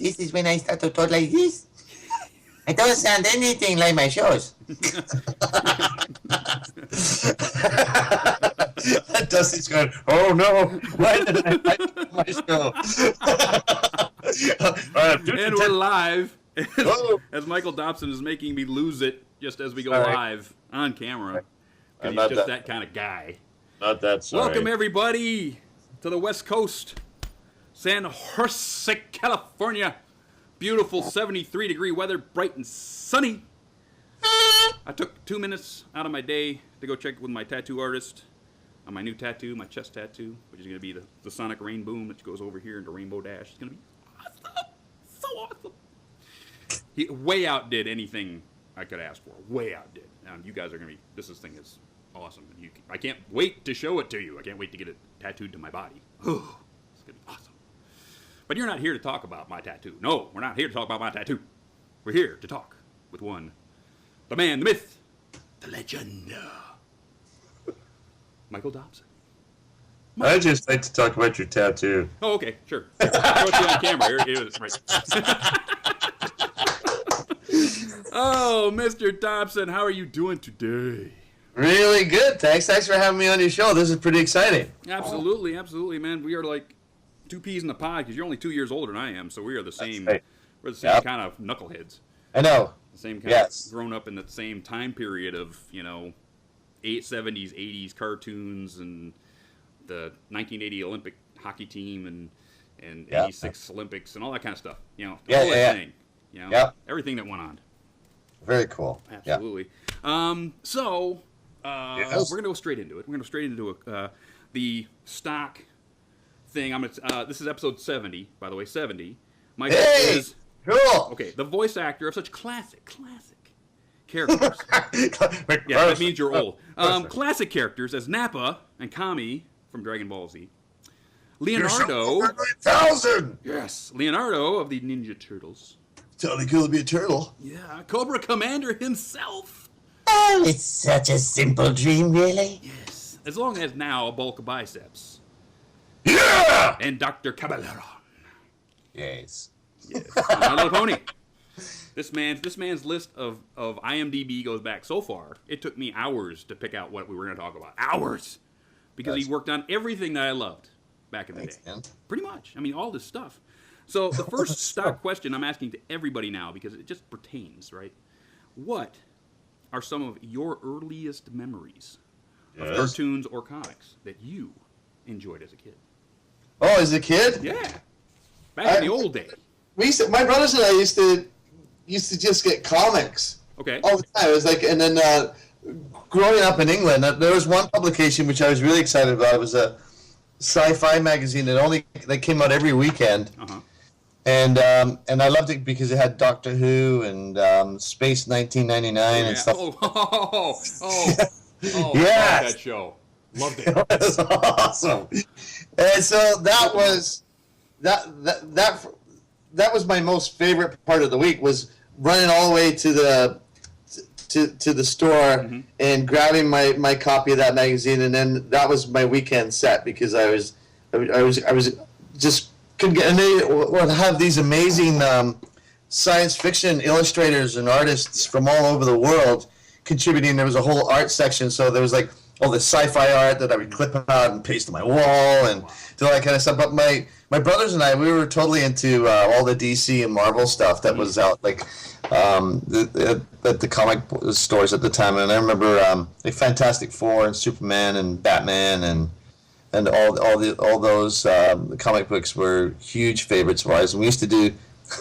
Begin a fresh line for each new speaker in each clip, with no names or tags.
this is when I start to talk like this. It doesn't sound anything like my shows. Dusty's going, oh no, why did I like my show?
And we're live. As Michael Dobson is making me lose it just as we go live on camera. Because he's just that kind of guy.
Not that sorry.
Welcome, everybody, to the West Coast. San Jose, California. Beautiful 73-degree weather, bright and sunny. I took 2 minutes out of my day to go check with my tattoo artist on my new tattoo, my chest tattoo, which is going to be the Sonic Rain Boom that goes over here into Rainbow Dash. It's going to be awesome. So awesome. He way outdid anything I could ask for. Way outdid. Now, you guys are going to be, this thing is awesome. And I can't wait to show it to you. I can't wait to get it tattooed to my body. It's going to be awesome. But you're not here to talk about my tattoo. No, we're not here to talk about my tattoo. We're here to talk with one, the man, the myth, the legend, Michael Dobson.
I just like to talk about your tattoo.
Oh, okay, sure. I'll show it on camera. Here it is, right. Oh, Mr. Dobson, how are you doing today?
Really good, thanks. Thanks for having me on your show. This is pretty exciting.
Absolutely, absolutely, man. We are like two peas in the pod because you're only 2 years older than I am, so we are the same. Right. We're the same kind of knuckleheads.
I know.
The same kind of grown up in the same time period of 70s, 80s cartoons and the 1980 Olympic hockey team and 86 Olympics and all that kind of stuff. All that thing. Everything that went on.
Very cool.
Absolutely. We're gonna go straight into it. We're gonna go straight into the stock thing. This is episode 70, by the way. 70. My is
cool.
Okay, the voice actor of such classic characters. That means you're old. Classic characters as Nappa and Kami from Dragon Ball Z. Leonardo. Yes, Leonardo of the Ninja Turtles.
Totally cool to be a turtle.
Yeah, Cobra Commander himself.
Oh, it's such a simple dream, really.
Yes, as long as now a bulk of biceps.
Yeah!
And Dr. Caballero.
Yes.
My Little Pony. This man's list of IMDb goes back so far. It took me hours to pick out what we were going to talk about. Hours! Because he worked on everything that I loved back in the day. Man. Pretty much. I mean, all this stuff. So the first stock question I'm asking to everybody now, because it just pertains, right? What are some of your earliest memories of cartoons or comics that you enjoyed as a kid?
Oh, as a kid?
Yeah. Back in the old days.
My brothers and I used to just get comics.
Okay.
All the time. It was like, and then
growing up in England, there was one publication which I was really excited about. It was a sci-fi magazine that came out every weekend.
Uh-huh.
And I loved it because it had Doctor Who and Space 1999 and stuff.
Oh,
yeah,
that show. Loved it.
It was awesome. And so that was my most favorite part of the week, was running all the way to the store and grabbing my copy of that magazine, and then that was my weekend set because I was just couldn't get. And they would have these amazing science fiction illustrators and artists from all over the world contributing. There was a whole art section, so there was like all this sci-fi art that I would clip out and paste on my wall and do all that kind of stuff. But my brothers and I, we were totally into all the DC and Marvel stuff that was out, like the comic stores at the time. And I remember like Fantastic Four and Superman and Batman and all those comic books were huge favorites of ours. And we used to do.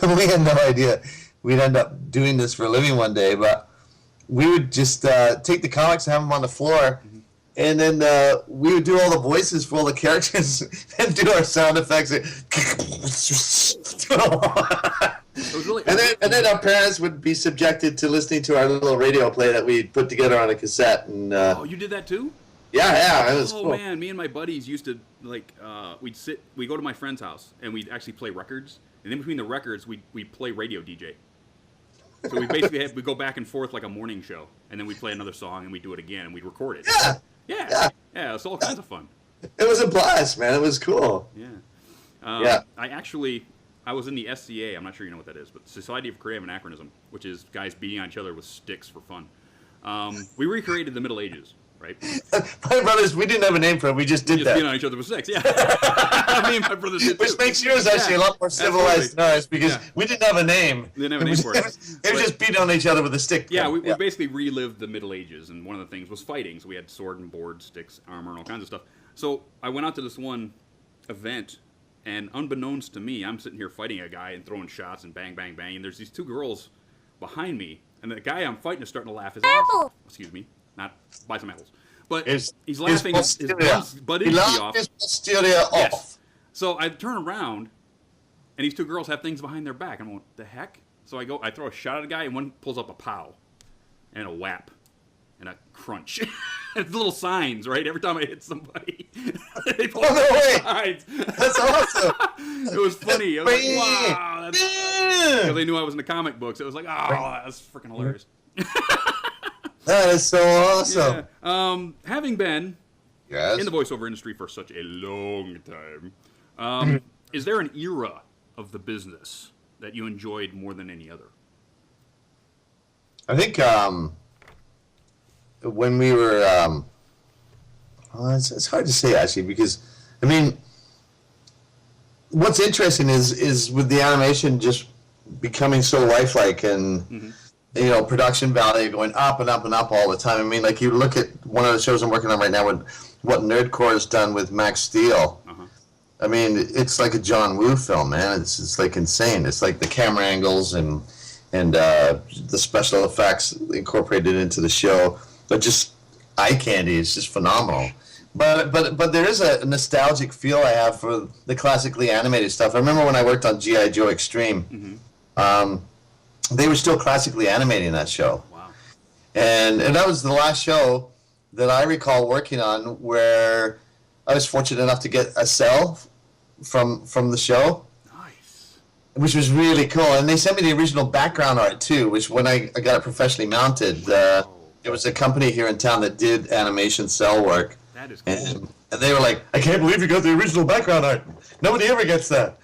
We had no idea we'd end up doing this for a living one day, but we would just take the comics and have them on the floor. And then we would do all the voices for all the characters and do our sound effects.
And then our parents would be subjected to listening to our little radio play that we put together on a cassette. And
you did that too?
Yeah, it was cool.
Oh man, me and my buddies used to we'd go to my friend's house and we'd actually play records. And in between the records, we'd play radio DJ. So we basically we'd go back and forth like a morning show, and then we'd play another song and we'd do it again and we'd record it. Yeah, it's all kinds of fun.
It was a blast, man. It was cool.
Yeah. I actually, I was in the SCA. I'm not sure you know what that is, but Society of Creative Anachronism, which is guys beating on each other with sticks for fun. We recreated the Middle Ages, right?
My brothers, we didn't have a name for it. We just did
Just
that.
beating on each other with sticks, yeah. Me and my brothers did
Which
too.
makes yours actually a lot more civilized than ours because
Yeah.
we didn't have a name.
We didn't have a name for it.
It was just beating on each other with a stick.
Yeah, we basically relived the Middle Ages, and one of the things was fighting. So we had sword and board, sticks, armor, and all kinds of stuff. So I went out to this one event, and unbeknownst to me, I'm sitting here fighting a guy and throwing shots and bang, bang, bang, and there's these two girls behind me, and the guy I'm fighting is starting to laugh his ass off. Excuse me, not buy some apples. But he's laughing his butt
He
itchy
laughed
off.
his posterior off.
Yes. So I turn around, and these two girls have things behind their back. I'm going, what the heck? So I throw a shot at a guy, and one pulls up a pow, and a whap, and a crunch. It's little signs, right? Every time I hit somebody, they pull
Oh, no way.
signs.
That's awesome.
It was funny. I was like, wow. Because they knew I was in the comic books. It was like, oh, that's freaking hilarious.
That is so awesome.
Yeah. Having been
Yes.
in the voiceover industry for such a long time, is there an era of the business that you enjoyed more than any other?
I think when we were, well, it's hard to say actually because, I mean, what's interesting is with the animation just becoming so lifelike and you know, production value going up and up and up all the time. I mean, like you look at one of the shows I'm working on right now with what Nerdcore has done with Max Steel. I mean, it's like a John Woo film, man. It's like insane. It's like the camera angles and the special effects incorporated into the show, but just eye candy. It's just phenomenal. But there is a nostalgic feel I have for the classically animated stuff. I remember when I worked on G.I. Joe Extreme. They were still classically animating that show.
Wow.
And that was the last show that I recall working on where I was fortunate enough to get a cell from the show.
Nice.
Which was really cool. And they sent me the original background art too, which when I got it professionally mounted, there was a company here in town that did animation cell work.
That is cool.
And they were like, I can't believe you got the original background art. Nobody ever gets that.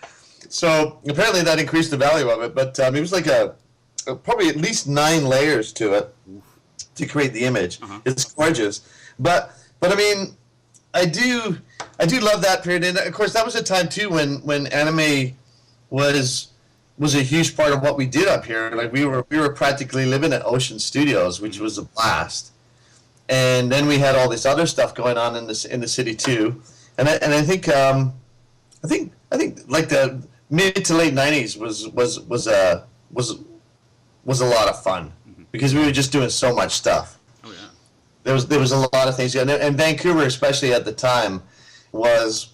So apparently that increased the value of it, but it was like probably at least 9 layers to it to create the image. It's gorgeous. But I mean, I do love that period, and of course that was a time too when anime was a huge part of what we did up here. Like we were practically living at Ocean Studios, which was a blast. And then we had all this other stuff going on in the city too. And I think like the mid to late 90s was a lot of fun because we were just doing so much stuff.
Oh yeah.
There was a lot of things, and Vancouver, especially at the time, was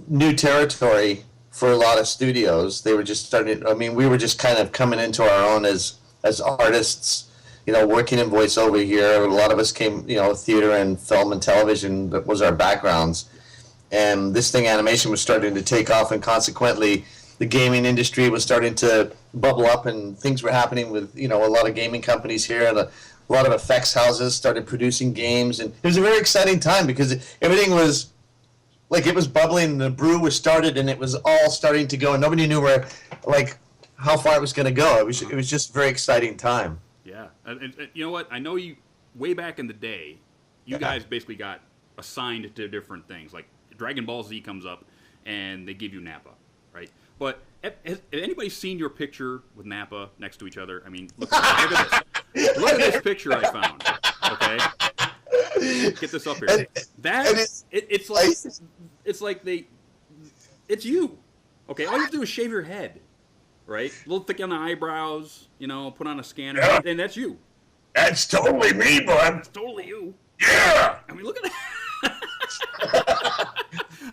new territory for a lot of studios. They were just starting. I mean, we were just kind of coming into our own as artists, you know, working in voiceover here. A lot of us came, you know, theater and film and television that was our backgrounds, and this thing, animation, was starting to take off, and consequently, the gaming industry was starting to bubble up, and things were happening with, you know, a lot of gaming companies here, and a lot of effects houses started producing games, and it was a very exciting time because everything was like it was bubbling, and the brew was started, and it was all starting to go, and nobody knew where, like, how far it was going to go. It was just a very exciting time.
Yeah. And you know what? I know you way back in the day, you guys basically got assigned to different things. Like Dragon Ball Z comes up, and they give you Nappa, right? But has anybody seen your picture with Nappa next to each other? I mean, look at this. Look at this picture I found. Okay, get this up here. It's you. Okay, all you have to do is shave your head, right? A little thick on the eyebrows, you know, put on a scanner, and that's you.
That's totally me, bud.
It's totally you.
Yeah.
I mean, look at that.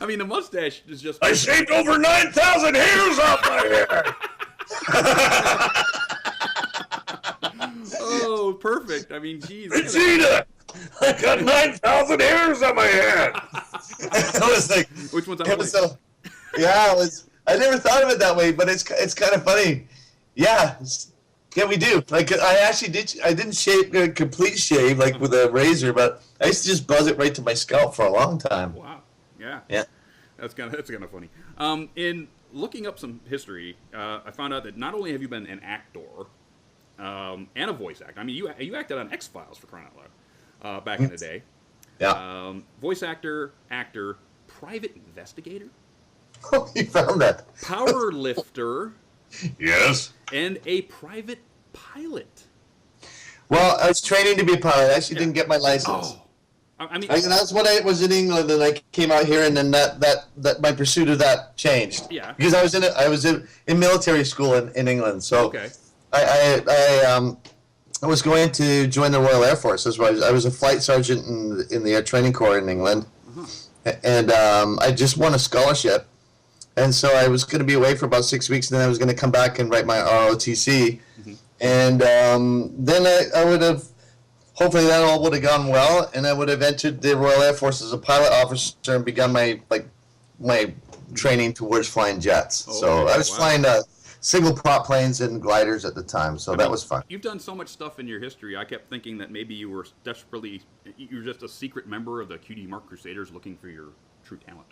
I mean, the mustache is just...
I shaved over 9,000 hairs off my head.
Oh, perfect. I mean, geez.
Vegeta! I got 9,000 hairs on my head.
I was like,
Which one's
it was so, yeah, it was. I never thought of it that way, but it's kind of funny. Yeah, we do. Like I actually did. I didn't shave a complete shave like with a razor, but I used to just buzz it right to my scalp for a long time.
Wow. Yeah.
Yeah.
That's kind of funny. In looking up some history, I found out that not only have you been an actor and a voice actor. I mean, you acted on X-Files, for crying out loud, back in the day.
Yeah.
Voice actor, private investigator,
Oh, you found that.
power lifter,
Yes.
and a private pilot.
Well, I was training to be a pilot. I actually didn't get my license.
Oh, I mean,
That's when I was in England, and I came out here, and then that my pursuit of that changed.
Yeah.
Because I was in military school in England, so
okay.
I was going to join the Royal Air Force. I was a flight sergeant in the Air Training Corps in England, and I just won a scholarship, and so I was going to be away for about 6 weeks, and then I was going to come back and write my ROTC, and then I would have. Hopefully that all would have gone well, and I would have entered the Royal Air Force as a pilot officer and begun my training towards flying jets.
Oh,
so I was
wow.
flying single prop planes and gliders at the time, so that was fun.
You've done so much stuff in your history. I kept thinking that maybe you were just a secret member of the QD Mark Crusaders looking for your true talent.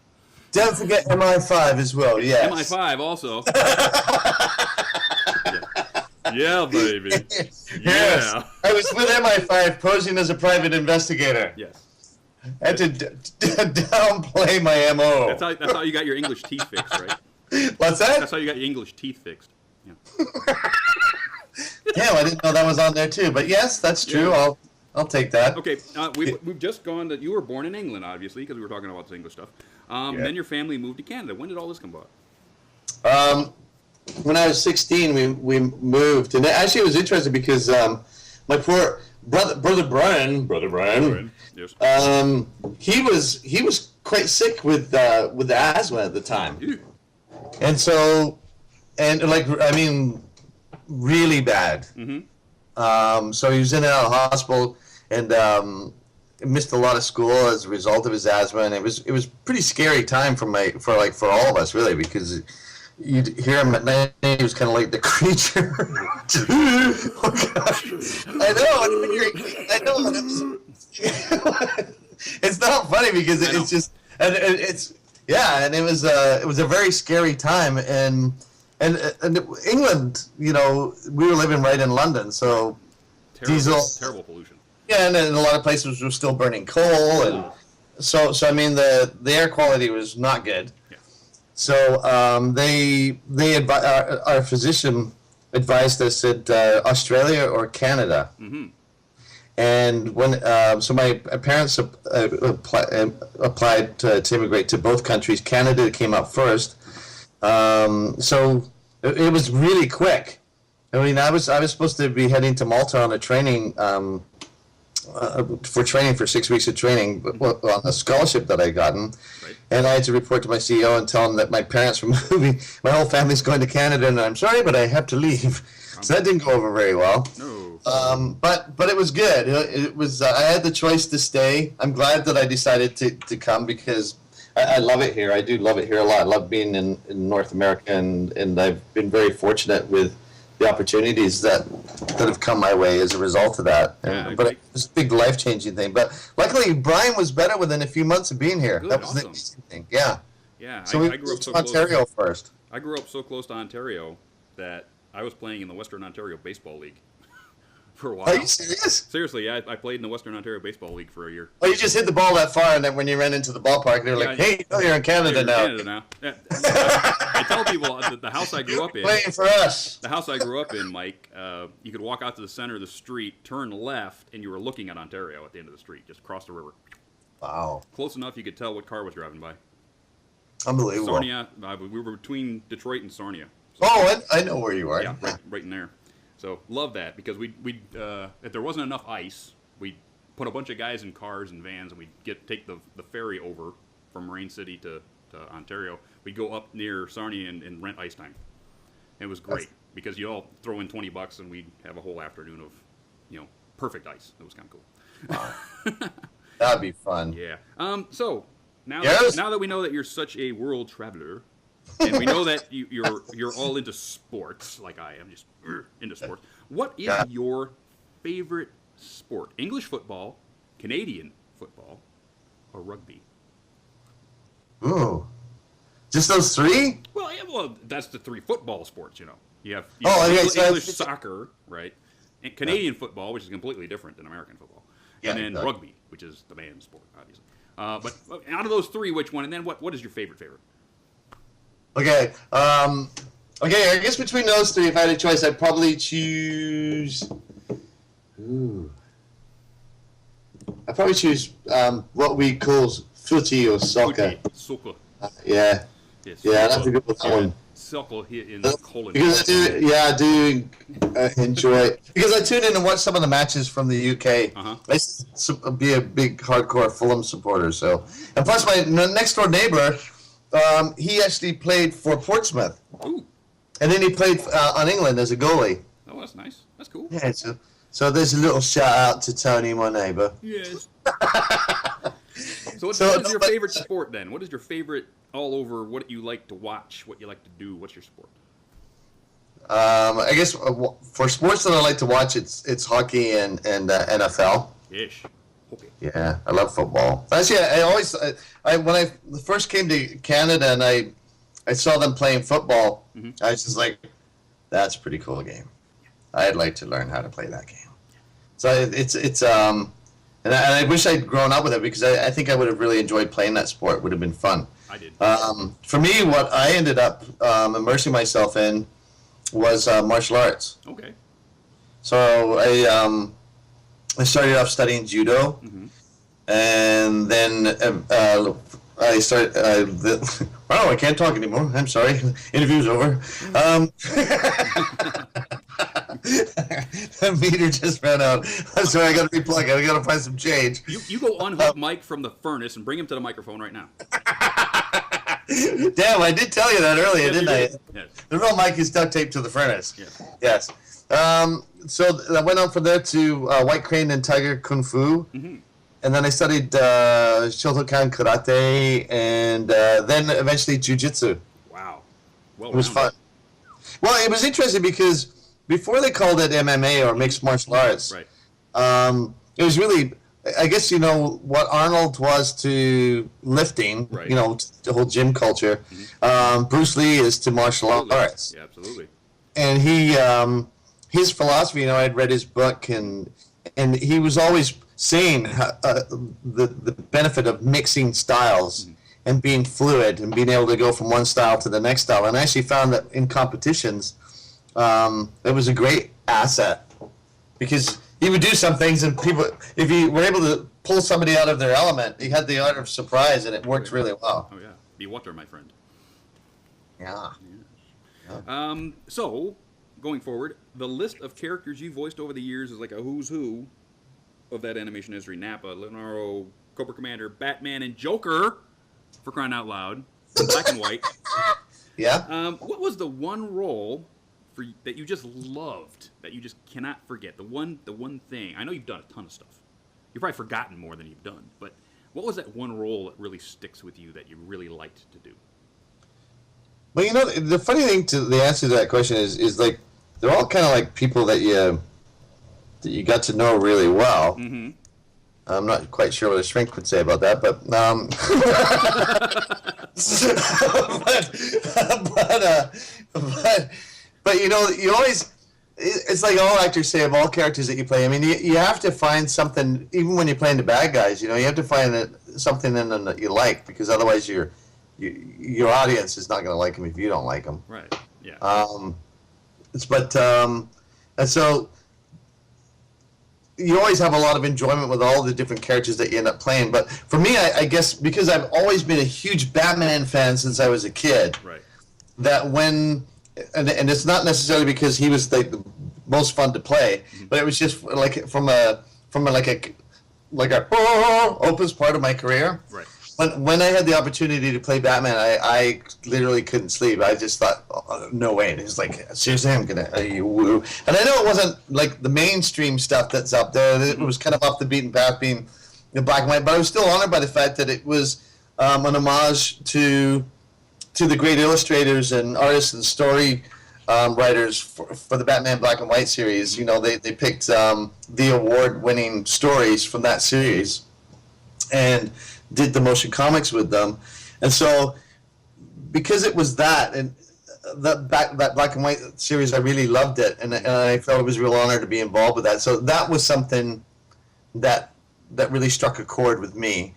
Don't forget MI5 as well. Yes.
MI5 also. Yeah, baby.
Yes.
Yeah.
I was with MI5 posing as a private investigator.
Yes.
I had to downplay my MO.
That's how you got your English teeth fixed, right?
What's that?
That's how you got your English teeth fixed. Yeah.
Damn, I didn't know that was on there too. But yes, that's true.
Yeah.
I'll take that.
Okay, we've just gone that you were born in England, obviously, because we were talking about this English stuff. Then your family moved to Canada. When did all this come about?
When I was 16, we moved, and actually it was interesting because my poor brother Brian,
Yes.
he was quite sick with asthma at the time,
Ew.
and so really bad.
Mm-hmm.
So he was in and out of hospital, and missed a lot of school as a result of his asthma, and it was pretty scary time for all of us really, because you'd hear him at night, he was kind of like the creature. Oh, gosh. I know. It's not funny because it's just, and it's, yeah, and it was a very scary time, and England, we were living right in London, so
Terrible pollution.
yeah, and in a lot of places were still burning coal, and so I mean the air quality was not good. So our physician advised us at Australia or Canada.
Mm-hmm.
And when so my parents applied to immigrate to both countries. Canada came up first. So it was really quick. I mean, I was supposed to be heading to Malta on a training for 6 weeks of training on a scholarship that I gotten.
Right.
And I had to report to my CEO and tell him that my parents were moving. My whole family's going to Canada, and I'm sorry, but I have to leave. So that didn't go over very well.
No.
But it was good. It was. I had the choice to stay. I'm glad that I decided to come because I love it here. I do love it here a lot. I love being in North America, and I've been very fortunate with the opportunities that have come my way as a result of that. But it was a big life-changing thing. But luckily, Brian was better within a few months of being here.
Good,
That was
awesome.
the interesting thing. Yeah.
Yeah,
So
I
we
grew up
moved
so
to Ontario
close.
first.
I grew up so close to Ontario that I was playing in the Western Ontario Baseball League for a while.
Are you serious?
Seriously, yeah, I played in the Western Ontario Baseball League for a year.
Oh, you just hit the ball that far, and then when you ran into the ballpark, they were like, "Hey, you're in Canada now.
Canada now. Yeah. I tell people that the house I grew up in.
Playing for us."
The house I grew up in, Mike, you could walk out to the center of the street, turn left, and you were looking at Ontario at the end of the street, just across the river.
Wow.
Close enough you could tell what car was driving by.
Unbelievable.
Sarnia, we were between Detroit and Sarnia.
Oh, I know where you are.
Yeah, right in there. So love that because we if there wasn't enough ice, we'd put a bunch of guys in cars and vans, and we'd take the ferry over from Marine City to Ontario. We'd go up near Sarnia and rent ice time. It was great because you all throw in $20 and we'd have a whole afternoon of perfect ice. It was kind of cool.
Wow. That'd be fun.
Yeah. So now
Yes?
now that we know that you're such a world traveler, and we know that you're all into sports like I am, just into sports. What is your favorite sport? English football, Canadian football, or rugby?
Ooh. Just those three?
Well, Well, that's the 3 football sports, you know. You have English soccer, right? And Canadian football, which is completely different than American football.
Yeah,
and then
exactly.
rugby, which is the man's sport, obviously. But out of those 3, which one? And then what is your favorite?
Okay. Okay, I guess between those 3, if I had a choice, I'd probably choose... Ooh. I'd probably choose what we call footy or soccer.
Soccer.
Yeah.
Yes,
Yeah, I'd have to go with that one.
Soccer here in Colin.
Because I do enjoy it. Because I tune in and watch some of the matches from the UK. I used to be a big hardcore Fulham supporter. So, and plus my next door neighbor, he actually played for Portsmouth.
Ooh.
And then he played on England as a goalie.
Oh, that's nice. That's cool.
Yeah, so there's a little shout out to Tony, my neighbor.
Yes. So what is your favorite sport then? What is your favorite all over? What you like to watch? What you like to do? What's your sport?
I guess for sports that I like to watch, it's hockey and NFL.
Ish. Okay.
Yeah, I love football. Actually, when I first came to Canada and I saw them playing football, I was just like, that's a pretty cool game. I'd like to learn how to play that game. So and I wish I'd grown up with it because I think I would have really enjoyed playing that sport. It would have been fun.
I did.
For me, what I ended up immersing myself in was martial arts.
Okay.
So I started off studying judo, and then I started. Wow, I can't talk anymore. I'm sorry. Interview's over. The meter just ran out. So I got to replug it. I got to find some change.
You go unhook Mike from the furnace and bring him to the microphone right now.
Damn, I did tell you that earlier, didn't I?
Yes.
The real mic is duct taped to the furnace.
Yes.
So I went on from there to White Crane and Tiger Kung Fu. And then I studied Shotokan Karate and then eventually Jiu-Jitsu.
Wow.
It was fun. Well, it was interesting because before they called it MMA or mixed martial arts,
right.
It was really, I guess, you know, what Arnold was to lifting,
right.
You know, the whole gym culture. Bruce Lee is to martial arts.
Yeah, absolutely.
And his philosophy, you know, I'd read his book and he was always saying the benefit of mixing styles and being fluid and being able to go from one style to the next style. And I actually found that in competitions, it was a great asset because he would do some things and people, if you were able to pull somebody out of their element, he had the art of surprise and it worked really well.
Oh yeah, be water, my friend.
Yeah.
So, going forward, the list of characters you voiced over the years is like a who's who of that animation history. Nappa, Leonardo, Cobra Commander, Batman, and Joker, for crying out loud, in black and white.
Yeah.
What was the one role that you just loved, that you just cannot forget? The one thing. I know you've done a ton of stuff. You've probably forgotten more than you've done, but what was that one role that really sticks with you that you really liked to do?
Well, you know, the funny thing to the answer to that question is like they're all kind of like people that you got to know really well. Mm-hmm. I'm not quite sure what a shrink would say about that, but but you know, you always, it's like all actors say of all characters that you play. I mean, you have to find something, even when you're playing the bad guys, you know, you have to find something in them that you like, because otherwise your audience is not going to like them if you don't like them.
Right. Yeah.
And so you always have a lot of enjoyment with all the different characters that you end up playing. But for me, I guess because I've always been a huge Batman fan since I was a kid,
right.
That when, and it's not necessarily because he was like the most fun to play, but it was just like from a opus part of my career.
Right.
When I had the opportunity to play Batman, I literally couldn't sleep. I just thought, oh, no way. And it was like, seriously, I'm going to woo. And I know it wasn't like the mainstream stuff that's up there. It was kind of off the beaten path being in black and white. But I was still honored by the fact that it was an homage to the great illustrators and artists and story writers for the Batman Black and White series. You know, they picked the award-winning stories from that series and did the motion comics with them. And so because it was that, and that black and white series, I really loved it, and I felt it was a real honor to be involved with that. So that was something that really struck a chord with me.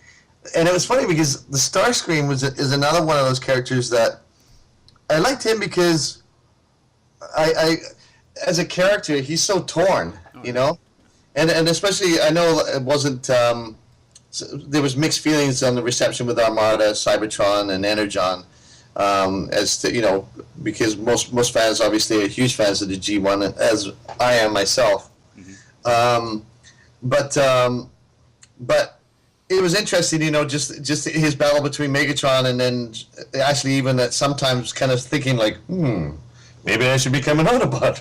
And it was funny because the Starscream is another one of those characters that I liked him because I as a character, he's so torn, you know, and especially I know it wasn't. There was mixed feelings on the reception with Armada, Cybertron, and Energon, as to, you know, because most fans obviously are huge fans of the G1, as I am myself. But it was interesting, you know, just his battle between Megatron, and then actually even at sometimes kind of thinking like, maybe I should become an Autobot.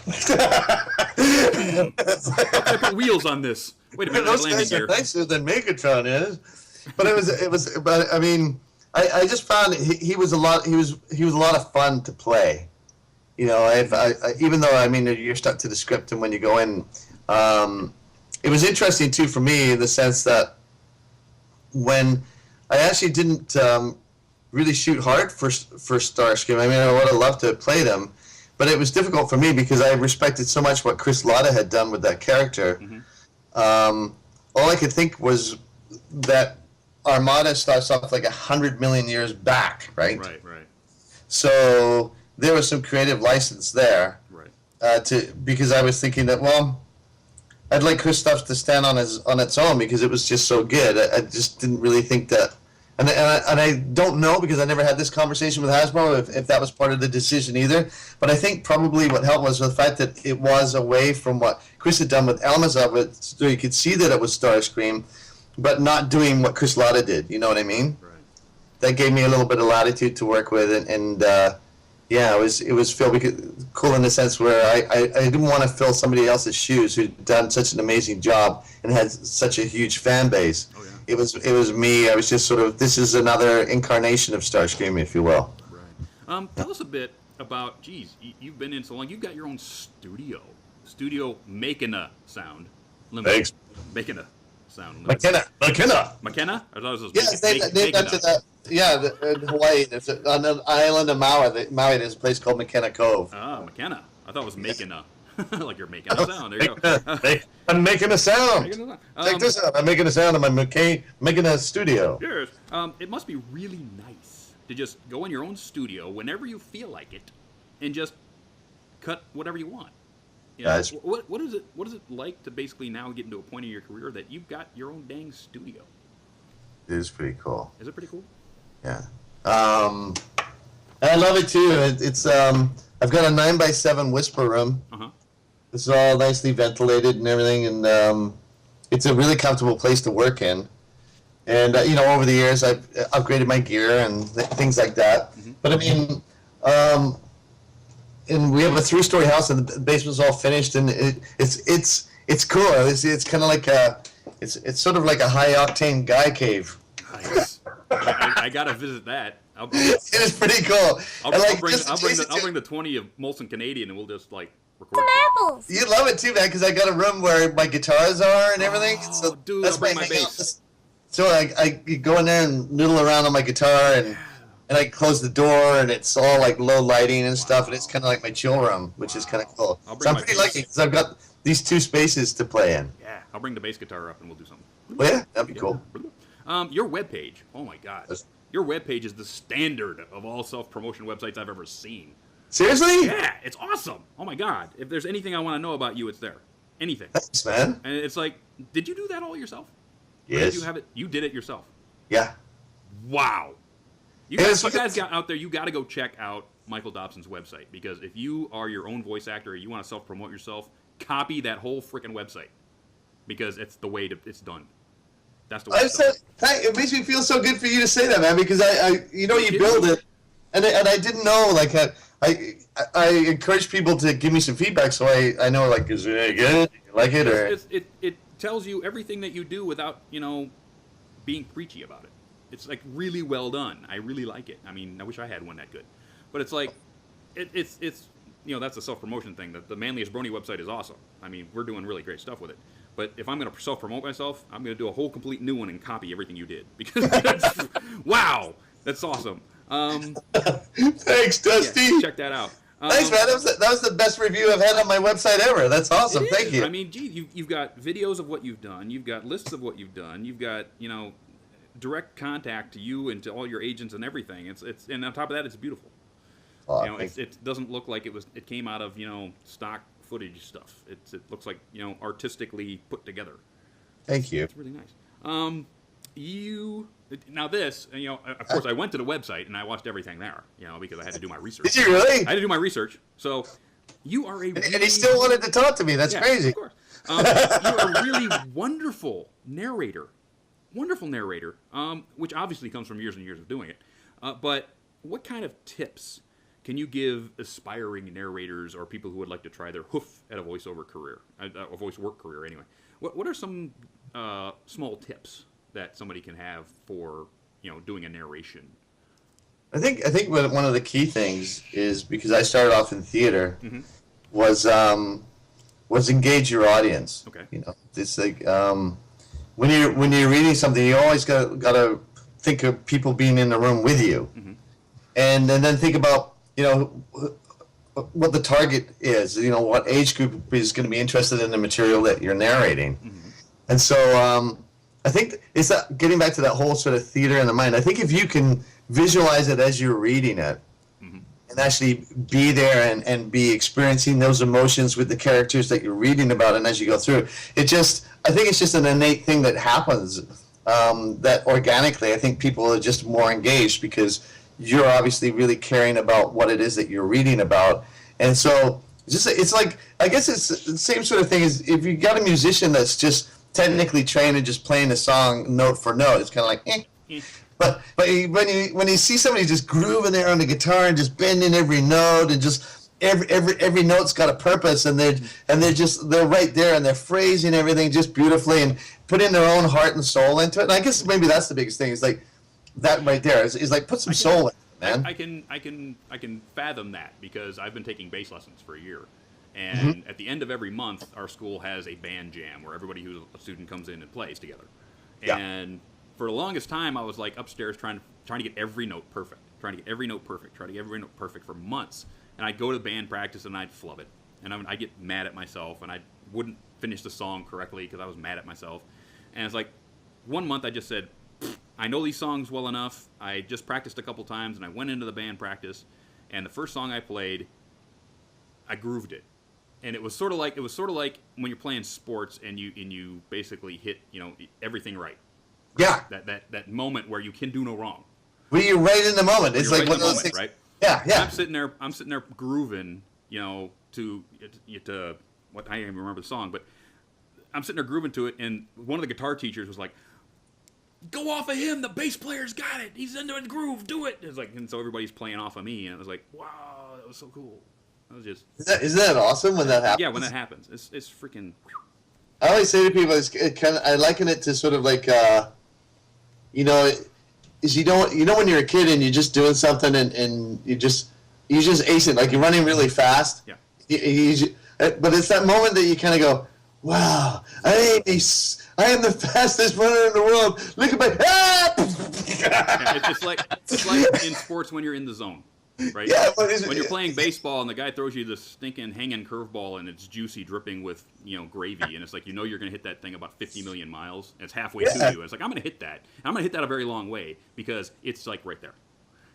I put wheels on this. Wait a minute,
Those
I landed
guys are
here.
nicer than Megatron is. But but I mean, I just found he was a lot of fun to play. You know, even though, I mean, you're stuck to the script, and when you go in, it was interesting too for me in the sense that when I actually didn't really shoot hard for Starscream. I mean, I would have loved to have played him, but it was difficult for me because I respected so much what Chris Latta had done with that character. All I could think was that Armada starts off like 100 million years back, right?
Right.
So there was some creative license there, because I was thinking that, well, I'd like Chris stuff to stand on its own because it was just so good. I just didn't really think that, and I don't know because I never had this conversation with Hasbro if that was part of the decision either. But I think probably what helped was the fact that it was away from what Chris had done with elements of it, so you could see that it was Starscream, but not doing what Chris Latta did. You know what I mean?
Right.
That gave me a little bit of latitude to work with, and yeah, it was cool in the sense where I didn't want to fill somebody else's shoes who'd done such an amazing job and had such a huge fan base.
Oh, yeah.
It was me. I was just sort of, this is another incarnation of Starscream, if you will.
Right. Tell us a bit about, you've been in so long. You've got your own studio making a sound. Limited.
Thanks.
Making a sound.
McKenna.
McKenna? I thought it was
Yes, they went to the, in Hawaii. There's on the island of Maui. There's a place called McKenna Cove.
Ah, McKenna. I thought it was making a, like you're making a sound. There you go.
I'm making a sound.
Making a sound.
Check this out. I'm making a sound in my making a studio.
Yes. It must be really nice to just go in your own studio whenever you feel like it, and just cut whatever you want. You know, what is it like to basically now get into a point in your career that you've got your own dang studio?
It is pretty cool.
Is it pretty cool?
Yeah. And I love it too. It's I've got a 9x7 whisper room. It's all nicely ventilated and everything, and it's a really comfortable place to work in. And you know, over the years, I've upgraded my gear and things like that. But I mean, and we have a 3-story house, and the basement's all finished, and it's cool. It's kind of like it's sort of like a high octane guy cave.
Nice. I gotta visit that.
It is pretty cool.
I'll bring the 20 of Molson Canadian, and we'll just like record.
Apples.
You love it too, man, because I got a room where my guitars are and everything.
Oh,
so
dude,
that's
I'll bring
my
my
hangout.
bass.
So I go in there and noodle around on my guitar, and I close the door, and it's all like low lighting and stuff, and it's kind of like my chill room, which is kind of cool. So I'm pretty lucky because I've got these 2 spaces to play in.
Yeah, I'll bring the bass guitar up, and we'll do something.
Well, yeah, that'd be cool.
Your webpage, oh my god. Your webpage is the standard of all self-promotion websites I've ever seen.
Seriously?
Yeah, it's awesome. Oh my god. If there's anything I want to know about you, it's there. Anything.
Thanks, man.
And it's like, did you do that all yourself? Or
Yes.
did you have it? You did it yourself.
Yeah.
Wow. You guys got out there, you got to go check out Michael Dobson's website, because if you are your own voice actor or you want to self-promote yourself, copy that whole freaking website, because it's the way it's done. That's the way it's done.
It makes me feel so good for you to say that, man, because I you build it, and I didn't know, like, I encourage people to give me some feedback, so I know, like, is it good? You like it, or
it tells you everything that you do without being preachy about it. It's like really well done. I really like it. I mean, I wish I had one that good, but it's like it's that's a self-promotion thing. The Manliest Brony website is awesome. I mean, we're doing really great stuff with it. But if I'm going to self-promote myself, I'm going to do a whole complete new one and copy everything you did, because wow, that's awesome.
Thanks, Dusty.
Yeah, check that out.
Thanks, man. That was the best review I've had on my website ever. That's awesome.
It
Thank
is.
you.
I mean, gee, you've got videos of what you've done. You've got lists of what you've done. You've got, direct contact to you and to all your agents and everything. It's and on top of that, it's beautiful.
Oh,
It doesn't look like it came out of stock footage stuff. It looks like artistically put together.
Thank you.
It's really nice. Now this, of course, I went to the website and I watched everything there, because I had to do my research.
Did you really?
I had to do my research. So you are a
And he still wanted to talk to me. That's crazy.
Of course. You are a really wonderful narrator. Wonderful narrator, which obviously comes from years and years of doing it. But what kind of tips can you give aspiring narrators or people who would like to try their hoof at a voiceover career, a voice work career anyway? What are some small tips that somebody can have for doing a narration?
I think one of the key things is, because I started off in theater, was engage your audience.
Okay.
It's like when you're reading something, you always got to think of people being in the room with you, and then think about what the target is. What age group is going to be interested in the material that you're narrating, and so I think it's that getting back to that whole sort of theater in the mind. I think if you can visualize it as you're reading it, and actually be there and be experiencing those emotions with the characters that you're reading about, and as you go through, I think it's just an innate thing that happens, that organically, I think people are just more engaged because you're obviously really caring about what it is that you're reading about. And so it's like, I guess it's the same sort of thing as if you got a musician that's just technically trained and just playing a song note for note, it's kind of like, But when you see somebody just grooving there on the guitar and just bending every note, and just every note's got a purpose, and they're right there, and they're phrasing everything just beautifully and putting their own heart and soul into it. And I guess maybe that's the biggest thing, is like that right there is like, put some soul in it, man.
I can fathom that, because I've been taking bass lessons for a year. And at the end of every month, our school has a band jam where everybody who's a student comes in and plays together.
Yeah.
And for the longest time, I was like upstairs trying to get every note perfect, trying to get every note perfect for months. And I'd go to the band practice and I'd flub it, and I'd get mad at myself, and I wouldn't finish the song correctly because I was mad at myself. And it's like, one month I just said, I know these songs well enough. I just practiced a couple times, and I went into the band practice, and the first song I played, I grooved it. And it was sort of like when you're playing sports and you basically hit everything right.
Yeah.
That moment where you can do no wrong.
Well, you're right in the moment. It's like
right
one
in
of
the
those
moment,
things.
right?
Yeah, yeah.
I'm sitting there grooving, to what, I don't even remember the song, but I'm sitting there grooving to it, and one of the guitar teachers was like, "Go off of him, the bass player's got it. He's into the groove, do it." It's like, and so everybody's playing off of me, and it was like, wow, that was so cool. That was just
Isn't that awesome when that happens?
Yeah, when that happens, it's freaking.
I always say to people, I liken it to sort of like, is when you're a kid and you're just doing something and you just ace it, like you're running really fast.
Yeah.
But it's that moment that you kind of go, wow, I am the fastest runner in the world. Look at my
Yeah, it's like in sports when you're in the zone. Right?
Yeah,
when you're playing baseball and the guy throws you this stinking hanging curveball and it's juicy, dripping with gravy, and it's like you're going to hit that thing about 50 million miles, and it's halfway to you. And it's like, I'm going to hit that. I'm going to hit that a very long way because it's like right there.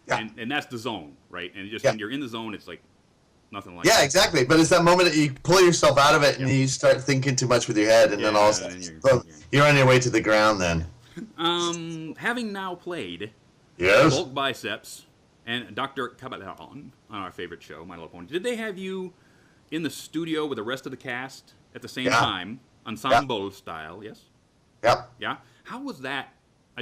Yeah.
And that's the zone, right? And just when you're in the zone, it's like nothing like
Yeah,
that.
exactly. But it's that moment that you pull yourself out of it and you start thinking too much with your head, and then all of a sudden you're on your way to the ground then.
Having now played
Yes.
bulk biceps and Dr. Caballon on our favorite show, My Little Pony, did they have you in the studio with the rest of the cast at the same time, ensemble style? Yes.
Yep.
Yeah. How was that?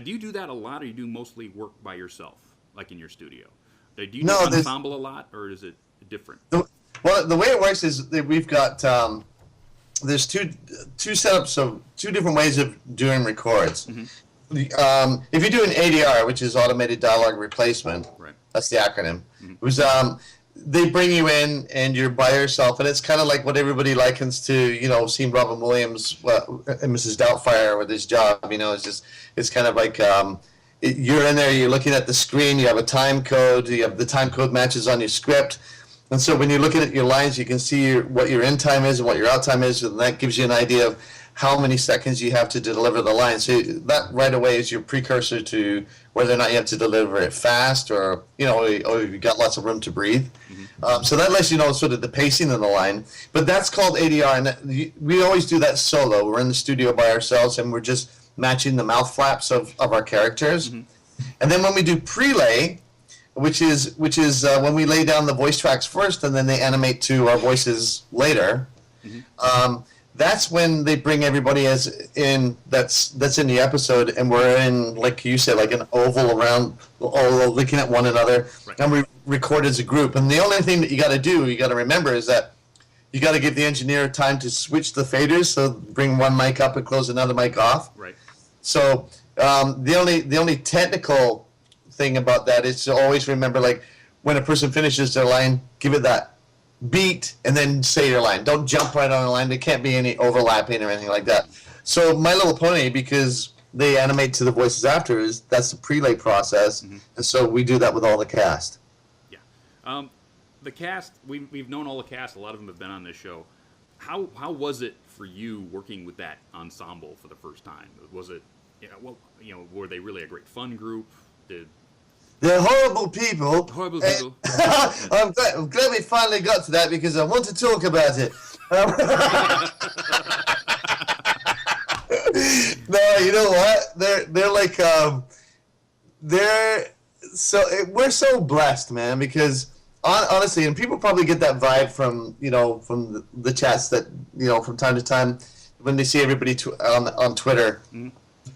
Do you do that a lot, or you do mostly work by yourself, like in your studio? Do you do ensemble a lot, or is it different?
Well, the way it works is that we've got there's two setups of two different ways of doing records. If you're doing ADR, which is automated dialogue replacement, right. That's the acronym. It was they bring you in and you're by yourself, and it's kind of like what everybody likens to seeing Robin Williams and Mrs. Doubtfire with his job. It's kind of like you're in there, you're looking at the screen, you have a time code, you have the time code matches on your script, And so when you're looking at your lines, you can see what your in time is and what your out time is, and that gives you an idea of how many seconds you have to deliver the line. So that right away is your precursor to whether or not you have to deliver it fast or, or you've got lots of room to breathe. So that lets you know sort of the pacing of the line. But that's called ADR, and we always do that solo. We're in the studio by ourselves, and we're just matching the mouth flaps of our characters. And then when we do prelay, which is when we lay down the voice tracks first, and then they animate to our voices later. That's when they bring everybody that's in the episode, and we're in, like you said, like an oval around, all looking at one another, and we record as a group. And the only thing that you got to remember is that you got to give the engineer time to switch the faders, so bring one mic up and close another mic off.
Right.
So the only technical thing about that is to always remember, like, when a person finishes their line, give it that beat and then say your line. Don't jump right on the line. There can't be any overlapping or anything like that. So My Little Pony, because they animate to the voices after, that's the prelay process, and so we do that with all the cast.
Yeah. The cast, we've known all the cast. A lot of them have been on this show. How was it for you working with that ensemble for the first time? Was it, were they really a great fun group?
They're horrible people.
Horrible people.
I'm glad we finally got to that, because I want to talk about it. No, you know what? They're like we're so blessed, man, because honestly, and people probably get that vibe from the chats that from time to time when they see everybody on Twitter.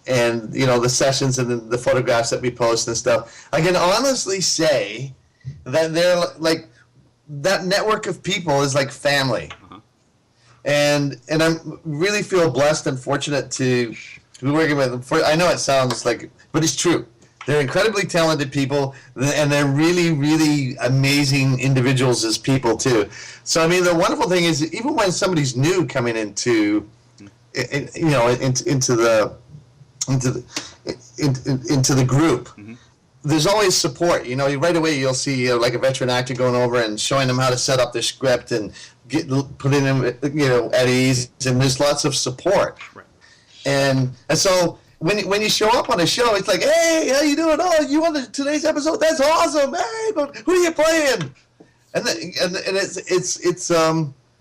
And the sessions and the photographs that we post and stuff. I can honestly say that they're like, that network of people is like family. And I really feel blessed and fortunate to be working with them. I know it sounds like, but it's true. They're incredibly talented people, and they're really, really amazing individuals as people too. So I mean, the wonderful thing is, even when somebody's new coming into the group, there's always support. Right away you'll see like a veteran actor going over and showing them how to set up their script and putting them at ease, and there's lots of support.
Right.
And so when you show up on a show, it's like, hey, how you doing? Oh, you on today's episode? That's awesome. Hey, who are you playing? And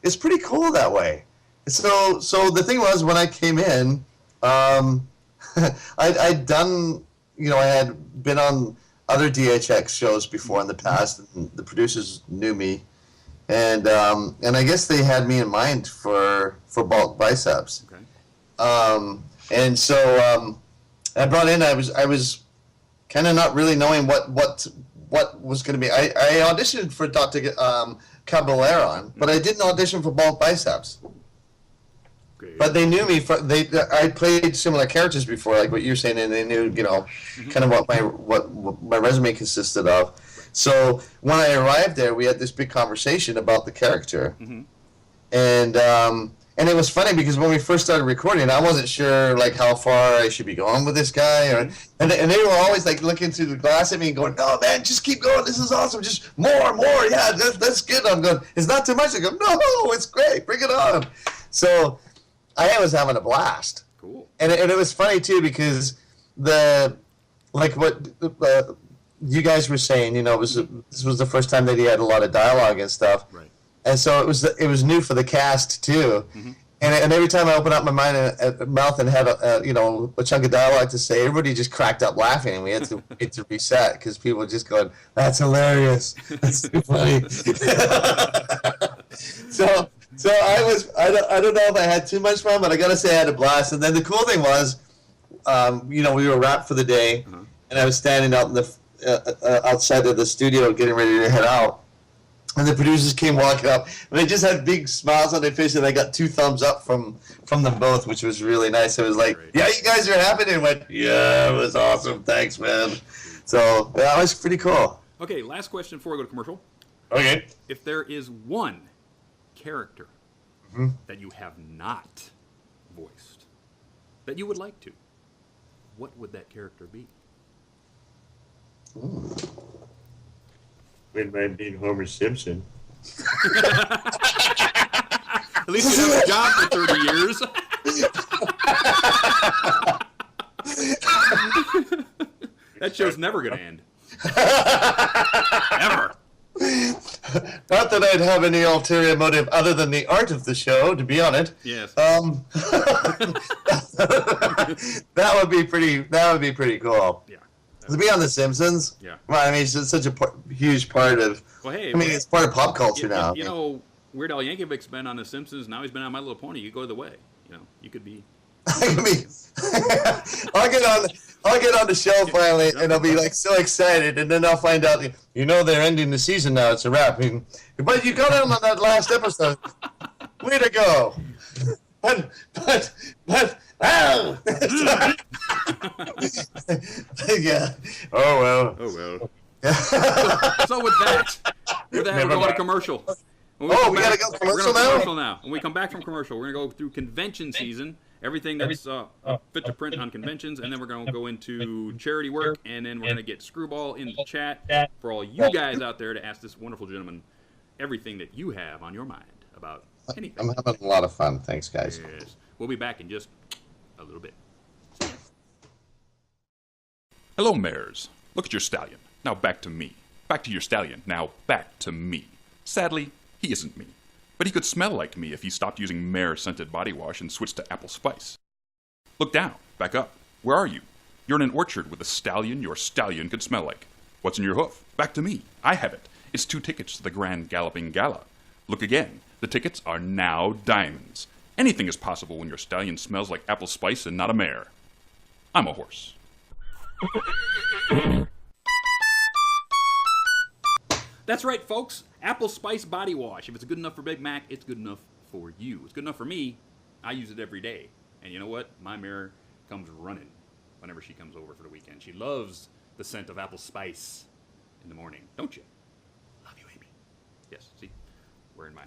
it's pretty cool that way. So the thing was, when I came in, I'd done, I had been on other DHX shows before in the past, and the producers knew me, and I guess they had me in mind for bulk biceps.
Okay.
And so I brought in. I was kind of not really knowing what was going to be. I auditioned for Dr. Caballero, but I didn't audition for bulk biceps. But they knew me. I played similar characters before, like what you're saying, and they knew, kind of what my resume consisted of. So when I arrived there, we had this big conversation about the character, and it was funny because when we first started recording, I wasn't sure like how far I should be going with this guy, and they were always like looking through the glass at me and going, "No, man, just keep going. This is awesome. Just more, yeah, that's good." I'm going, "It's not too much." I go, "No, it's great. Bring it on." So I was having a blast.
Cool.
And it was funny too, because what you guys were saying, this was the first time that he had a lot of dialogue and stuff.
Right.
And so it was new for the cast too. And every time I opened up my mouth and had a chunk of dialogue to say, everybody just cracked up laughing, and we had to reset because people were just going, "That's hilarious. That's too funny." So I don't know if I had too much fun, but I gotta say I had a blast. And then the cool thing was, we were wrapped for the day, and I was standing out in the outside of the studio getting ready to head out, and the producers came walking up, and they just had big smiles on their face, and I got 2 thumbs up from them both, which was really nice. It was like, "Yeah, you guys are happy," and went, "Yeah, it was awesome. Thanks, man." So that was pretty cool.
Okay, last question before we go to commercial.
Okay.
If there is one character that you have not voiced that you would like to, what would that character be?
Wouldn't mind being Homer Simpson.
At least you have a job for 30 years. That show's never going to end. Ever.
Not that I'd have any ulterior motive other than the art of the show, to be on it.
Yes.
That would be pretty cool.
Yeah.
To be on The Simpsons.
Yeah.
Well, I mean, it's just such a huge part of.
Well, hey.
I mean, it's part of pop culture now.
You know, Weird Al Yankovic's been on The Simpsons. Now he's been on My Little Pony. You go the way. You know, you could be.
I mean, I'll get on the show finally, and I'll be like so excited, and then I'll find out, they're ending the season now. It's a wrap. But you got on that last episode. Way to go. But oh. Yeah. Oh well.
So with that, we're going to commercial.
We gotta go commercial now?
Commercial now. When we come back from commercial, we're going to go through convention season, everything that's fit to print on conventions, and then we're going to go into charity work, and then we're going to get Screwball in the chat for all you guys out there to ask this wonderful gentleman everything that you have on your mind about anything.
I'm having a lot of fun. Thanks, guys.
Yes. We'll be back in just a little bit. Hello, mares. Look at your stallion. Now back to me. Back to your stallion. Now back to me. Sadly, he isn't me. But he could smell like me if he stopped using mare-scented body wash and switched to apple spice. Look down. Back up. Where are you? You're in an orchard with a stallion your stallion could smell like. What's in your hoof? Back to me. I have it. It's 2 tickets to the Grand Galloping Gala. Look again. The tickets are now diamonds. Anything is possible when your stallion smells like apple spice and not a mare. I'm a horse. That's right, folks. Apple Spice Body Wash. If it's good enough for Big Mac, it's good enough for you. It's good enough for me. I use it every day. And you know what? My mare comes running whenever she comes over for the weekend. She loves the scent of apple spice in the morning. Don't you? Love you, Amy. Yes, see? Wearing my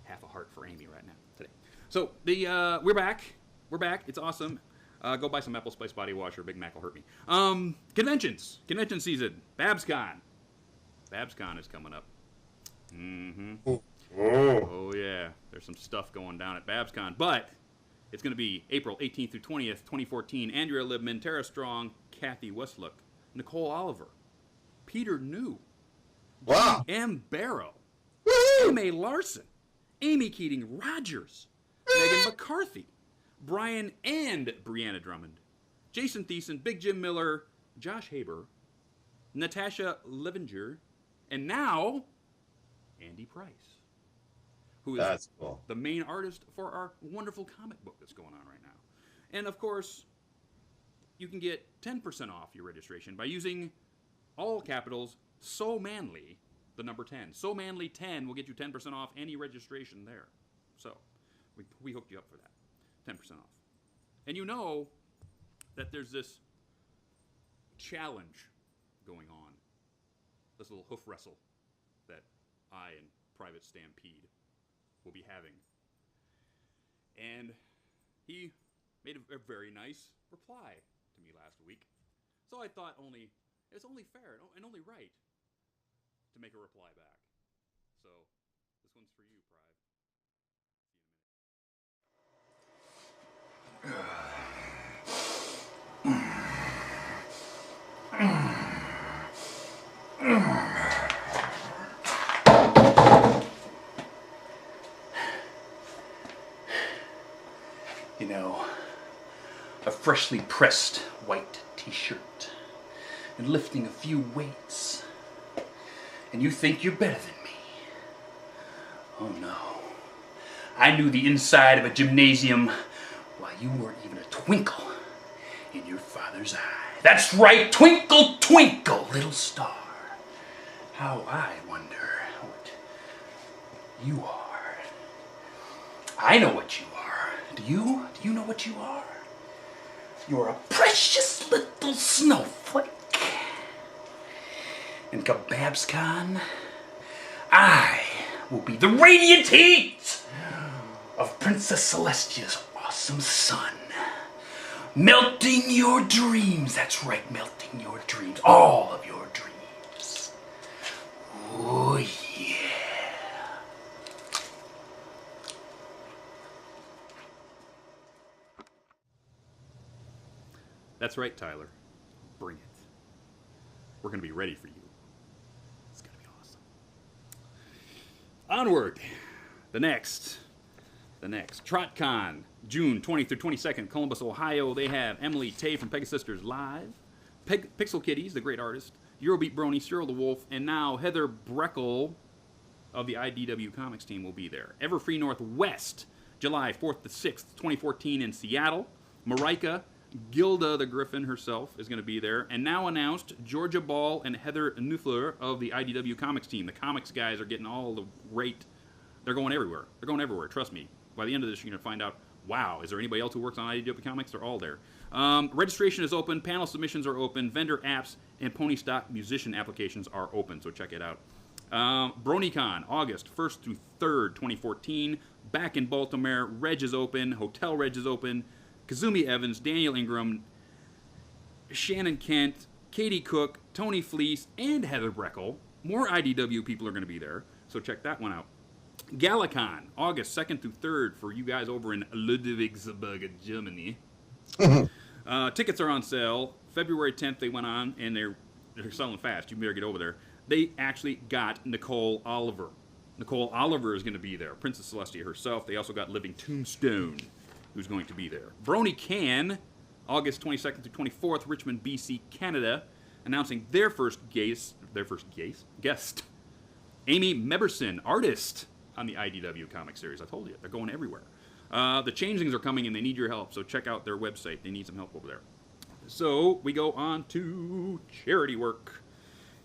half a heart for Amy right now today. So, we're back. We're back. It's awesome. Go buy some Apple Spice Body Wash or Big Mac will hurt me. Conventions. Convention season. BabsCon. BabsCon is coming up. Mm-hmm. Oh, yeah. There's some stuff going down at BabsCon. But it's going to be April 18th through 20th, 2014. Andrea Libman, Tara Strong, Kathy Westlook, Nicole Oliver, Peter New,
Wow.
M. Barrow, M.A. Larson, Amy Keating Rogers, Megan McCarthy, Brian and Brianna Drummond, Jason Thiessen, Big Jim Miller, Josh Haber, Natasha Livinger, and now Andy Price, who is
cool.
The main artist for our wonderful comic book that's going on right now. And of course, you can get 10% off your registration by using all capitals So Manly, the number 10. So Manly 10 will get you 10% off any registration there. So we hooked you up for that. 10% off. And you know that there's this challenge going on, this little hoof wrestle that I and Private Stampede will be having. And he made a very nice reply to me last week. So I thought it's only fair and only right to make a reply back. So this one's for you, Prive. You know, a freshly pressed white t-shirt and lifting a few weights, and you think you're better than me. Oh no. I knew the inside of a gymnasium while you weren't even a twinkle in your father's eye. That's right, twinkle, twinkle, little star. How I wonder what you are. I know what you are. Do you? Do you know what you are? You're a precious little snowflake. And come BabsCon, I will be the radiant heat of Princess Celestia's awesome sun. Melting your dreams. That's right, melting your dreams. All of your dreams. Oh, yeah. That's right, Tyler. Bring it. We're going to be ready for you. It's going to be awesome. Onward. The next. TrotCon, June 20th through 22nd, Columbus, Ohio. They have Emily Tay from Pegasisters live. Pixel Kitties, the great artist. Eurobeat Brony, Cyril the Wolf, and now Heather Breckel of the IDW Comics team will be there. Everfree Northwest, July 4th to 6th, 2014 in Seattle. Marika, Gilda the Griffin herself is going to be there. And now announced, Georgia Ball and Heather Neufler of the IDW Comics team. The comics guys are getting all the rate. They're going everywhere. Trust me. By the end of this, you're going to find out, wow, is there anybody else who works on IDW Comics? They're all there. Registration is open. Panel submissions are open. Vendor apps and Pony Stock musician applications are open, so check it out. BronyCon, August 1st through 3rd, 2014. Back in Baltimore. Reg is open. Hotel Reg is open. Kazumi Evans, Daniel Ingram, Shannon Kent, Katie Cook, Tony Fleece, and Heather Breckel. More IDW people are going to be there, so check that one out. GalaCon, August 2nd through 3rd for you guys over in Ludwigsburg, Germany. Tickets are on sale. February 10th they went on, and they're selling fast. You better get over there. They actually got Nicole Oliver. Nicole Oliver is going to be there. Princess Celestia herself. They also got Living Tombstone, who's going to be there. BronyCan, August 22nd through 24th, Richmond, BC, Canada, announcing their first guest, Amy Meberson, artist on the IDW comic series. I told you, they're going everywhere. The Changelings are coming and they need your help, so check out their website. They need some help over there. So we go on to charity work.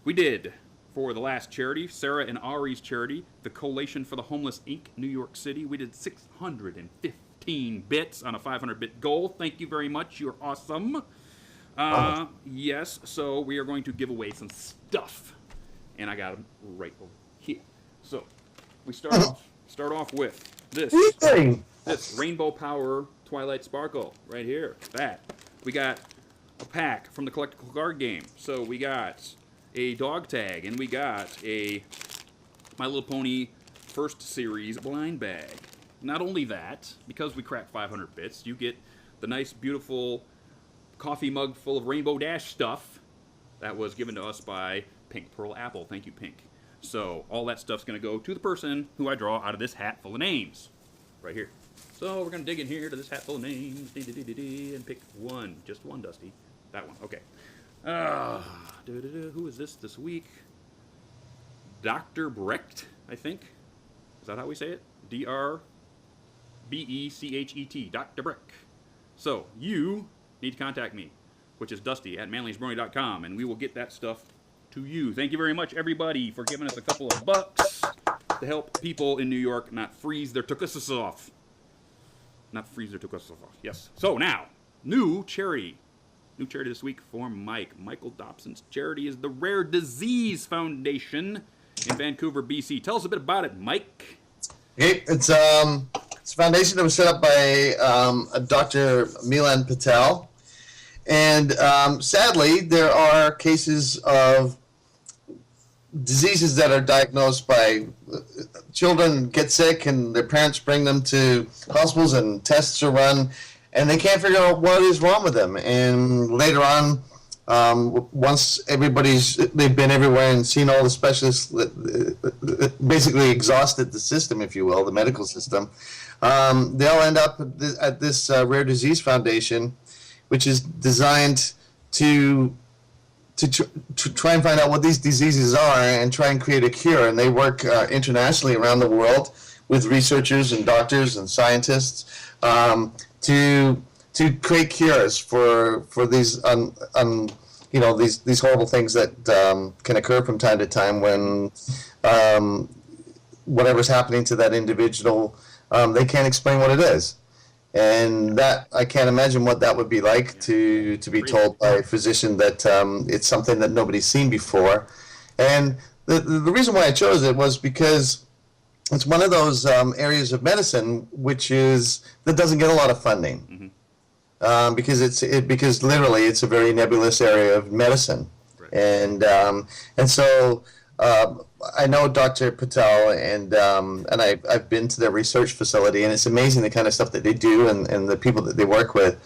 We did, for the last charity, Sarah and Ari's charity, the Collation for the Homeless, Inc., New York City. We did 615 bits on a 500-bit goal. Thank you very much. You're awesome. Yes, so we are going to give away some stuff. And I got them right over here. So we start off with this Rainbow Power Twilight Sparkle right here. That. We got a pack from the Collectible Card Game. So we got a dog tag, and we got a My Little Pony first series blind bag. Not only that, because we cracked 500 bits, you get the nice, beautiful coffee mug full of Rainbow Dash stuff that was given to us by Pink Pearl Apple. Thank you, Pink. So all that stuff's going to go to the person who I draw out of this hat full of names. Right here. So we're going to dig in here to this hat full of names and pick one. Just one, Dusty. That one. Okay. Who is this week? Dr. Brecht, I think. Is that how we say it? D-R-B-E-C-H-E-T. Dr. Brecht. So you need to contact me, which is Dusty@manliestbrony.com, and we will get that stuff to you. Thank you very much, everybody, for giving us a couple of bucks to help people in New York not freeze their tuchusses off. Not freeze their tuchusses off. Yes. So now, new charity. New charity this week for Mike. Michael Dobson's charity is the Rare Disease Foundation in Vancouver, BC. Tell us a bit about it, Mike.
Okay, it's a foundation that was set up by Dr. Milan Patel. And sadly, there are cases of diseases that are diagnosed by children get sick and their parents bring them to hospitals and tests are run and they can't figure out what is wrong with them. And later on, once they've been everywhere and seen all the specialists, basically exhausted the system, if you will, the medical system, they'll end up at this Rare Disease Foundation, which is designed to try and find out what these diseases are and try and create a cure. And they work internationally around the world with researchers and doctors and scientists to create cures for these these horrible things that can occur from time to time when whatever's happening to that individual, they can't explain what it is. And that, I can't imagine what that would be like to be told by a physician that it's something that nobody's seen before. And the reason why I chose it was because it's one of those areas of medicine that doesn't get a lot of funding. Mm-hmm. Because literally it's a very nebulous area of medicine. Right. And so I know Dr. Patel, and I've been to their research facility, and it's amazing the kind of stuff that they do and the people that they work with.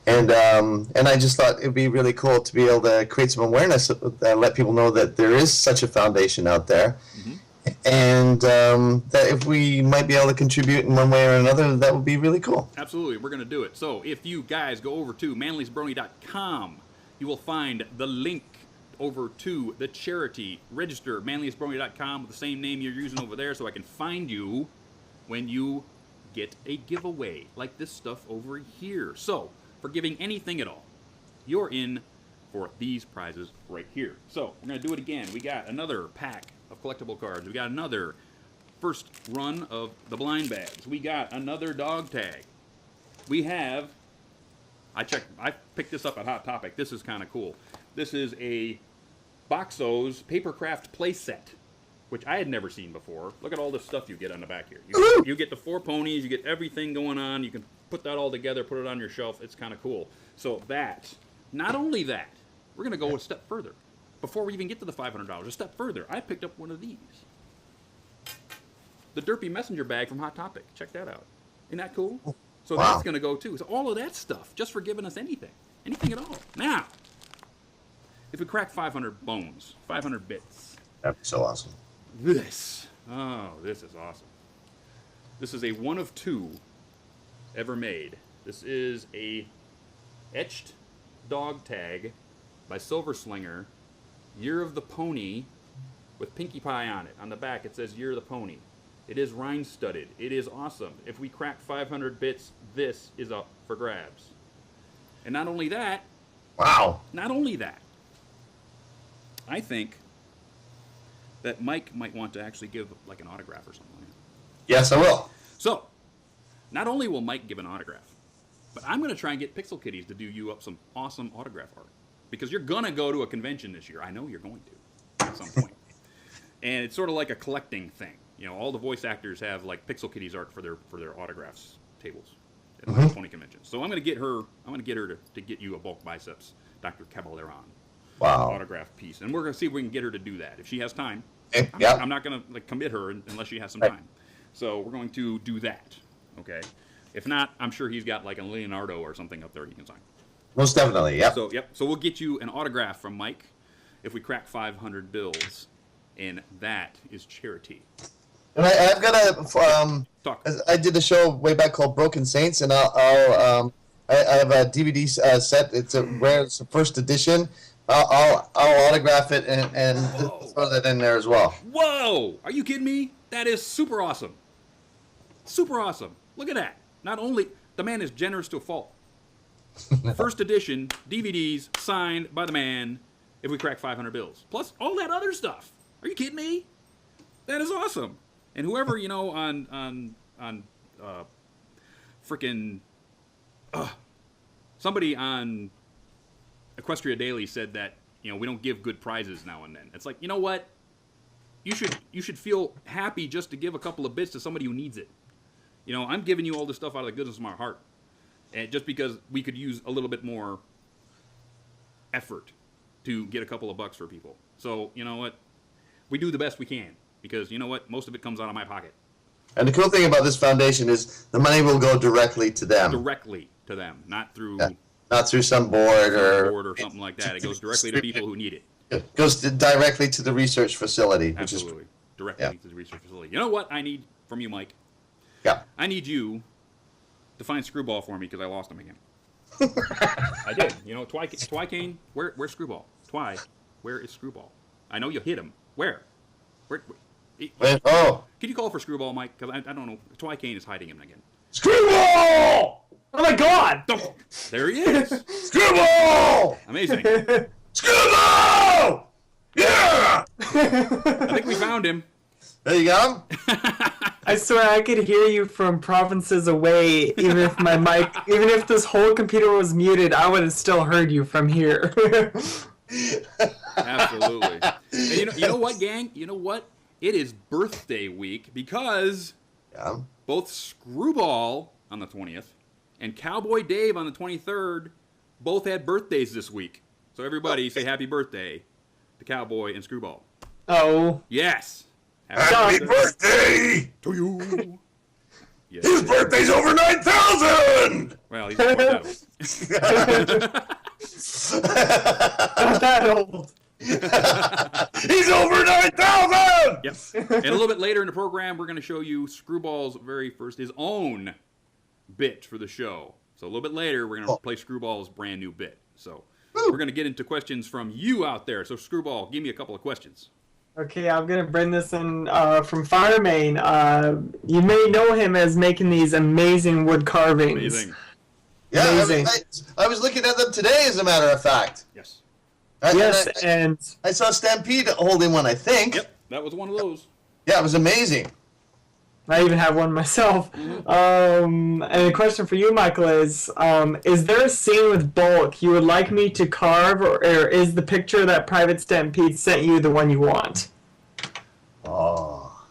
And I just thought it'd be really cool to be able to create some awareness, let people know that there is such a foundation out there, and that if we might be able to contribute in one way or another, that would be really cool.
Absolutely, we're going to do it. So if you guys go over to manliestbrony.com, you will find the link over to the charity. Register manliestbrony.com with the same name you're using over there so I can find you when you get a giveaway like this stuff over here. So for giving anything at all, you're in for these prizes right here. So we're going to do it again. We got another pack of collectible cards. We got another first run of the blind bags. We got another dog tag. We have, I picked this up at Hot Topic. This is kind of cool. This is a Boxo's Papercraft play set, which I had never seen before. Look at all this stuff you get on the back here. You get the 4 ponies, you get everything going on. You can put that all together, put it on your shelf. It's kind of cool. So that, not only that, we're going to go a step further. Before we even get to the $500, a step further, I picked up one of these. The Derpy Messenger bag from Hot Topic. Check that out. Isn't that cool? So that's going to go too. So all of that stuff, just for giving us anything. Anything at all. Now, if we crack 500 bones, 500 bits.
That'd be so awesome.
This is awesome. This is a 1 of 2 ever made. This is a etched dog tag by Silver Slinger, Year of the Pony, with Pinkie Pie on it. On the back it says Year of the Pony. It is rhine-studded. It is awesome. If we crack 500 bits, this is up for grabs. And not only that, I think that Mike might want to actually give like an autograph or something.
Yes, I will.
So, not only will Mike give an autograph, but I'm going to try and get Pixel Kitties to do you up some awesome autograph art. Because you're going to go to a convention this year. I know you're going to at some point. And it's sort of like a collecting thing. You know, all the voice actors have like Pixel Kitties art for their autographs tables at like Pony conventions. So I'm going to get her to get you a bulk biceps Dr. Caballeron autograph piece. And we're going to see if we can get her to do that. If she has time. I'm not going to like commit her unless she has some time. So we're going to do that. Okay. If not, I'm sure he's got like a Leonardo or something up there he can sign.
Most definitely, yep.
So we'll get you an autograph from Mike if we crack 500 bills, and that is charity.
And I've got I did a show way back called Broken Saints, and I have a DVD set. It's a first edition. I'll autograph it and throw that in there as well.
Whoa! Are you kidding me? That is super awesome. Super awesome. Look at that. Not only the man is generous to a fault. First edition DVDs signed by the man. If we crack 500 bills, plus all that other stuff. Are you kidding me? That is awesome. And whoever on freaking somebody on Equestria Daily said that we don't give good prizes now and then. It's like, you know what? You should feel happy just to give a couple of bits to somebody who needs it. I'm giving you all this stuff out of the goodness of my heart. And just because we could use a little bit more effort to get a couple of bucks for people. So, you know what? We do the best we can. Because, you know what? Most of it comes out of my pocket.
And the cool thing about this foundation is the money will go directly to them.
Directly to them. Not through...
Not through some board
or something like that. It goes directly to people who need it.
It goes directly to the research facility.
Absolutely. Directly to the research facility. You know what I need from you, Mike?
Yeah.
I need you to find Screwball for me because I lost him again. I did. Twykane, where's Screwball? Where is Screwball? I know you hit him. Where?
Oh.
Can you call for Screwball, Mike? Because I don't know. Twykane is hiding him again.
Screwball! Oh my God!
Oh, there he is.
Screwball!
Amazing.
Screwball! Yeah!
I think we found him.
There you go.
I swear I could hear you from provinces away, even if this whole computer was muted, I would have still heard you from here.
Absolutely. And you know what, gang? You know what? It is birthday week because both Screwball on the 20th and Cowboy Dave on the 23rd both had birthdays this week. So everybody say happy birthday to Cowboy and Screwball.
Oh.
Yes.
Happy birthday
to you. Yes.
His birthday's over 9,000.
Well, he's quite that old.
Not that old.
He's over 9,000.
Yep. And a little bit later in the program, we're going to show you Screwball's very first, his own bit for the show. So a little bit later, we're going to play Screwball's brand new bit. So we're going to get into questions from you out there. So Screwball, give me a couple of questions.
Okay, I'm going to bring this in from Firemain. You may know him as making these amazing wood carvings.
Amazing.
Yeah,
Amazing.
I was looking at them today, as a matter of fact.
Yes.
And
I saw Stampede holding one, I think.
Yep, that was one of those.
Yeah, it was amazing.
I even have one myself. And a question for you, Michael, is there a scene with Bulk you would like me to carve, or is the picture that Private Stampede sent you the one you want?
Oh,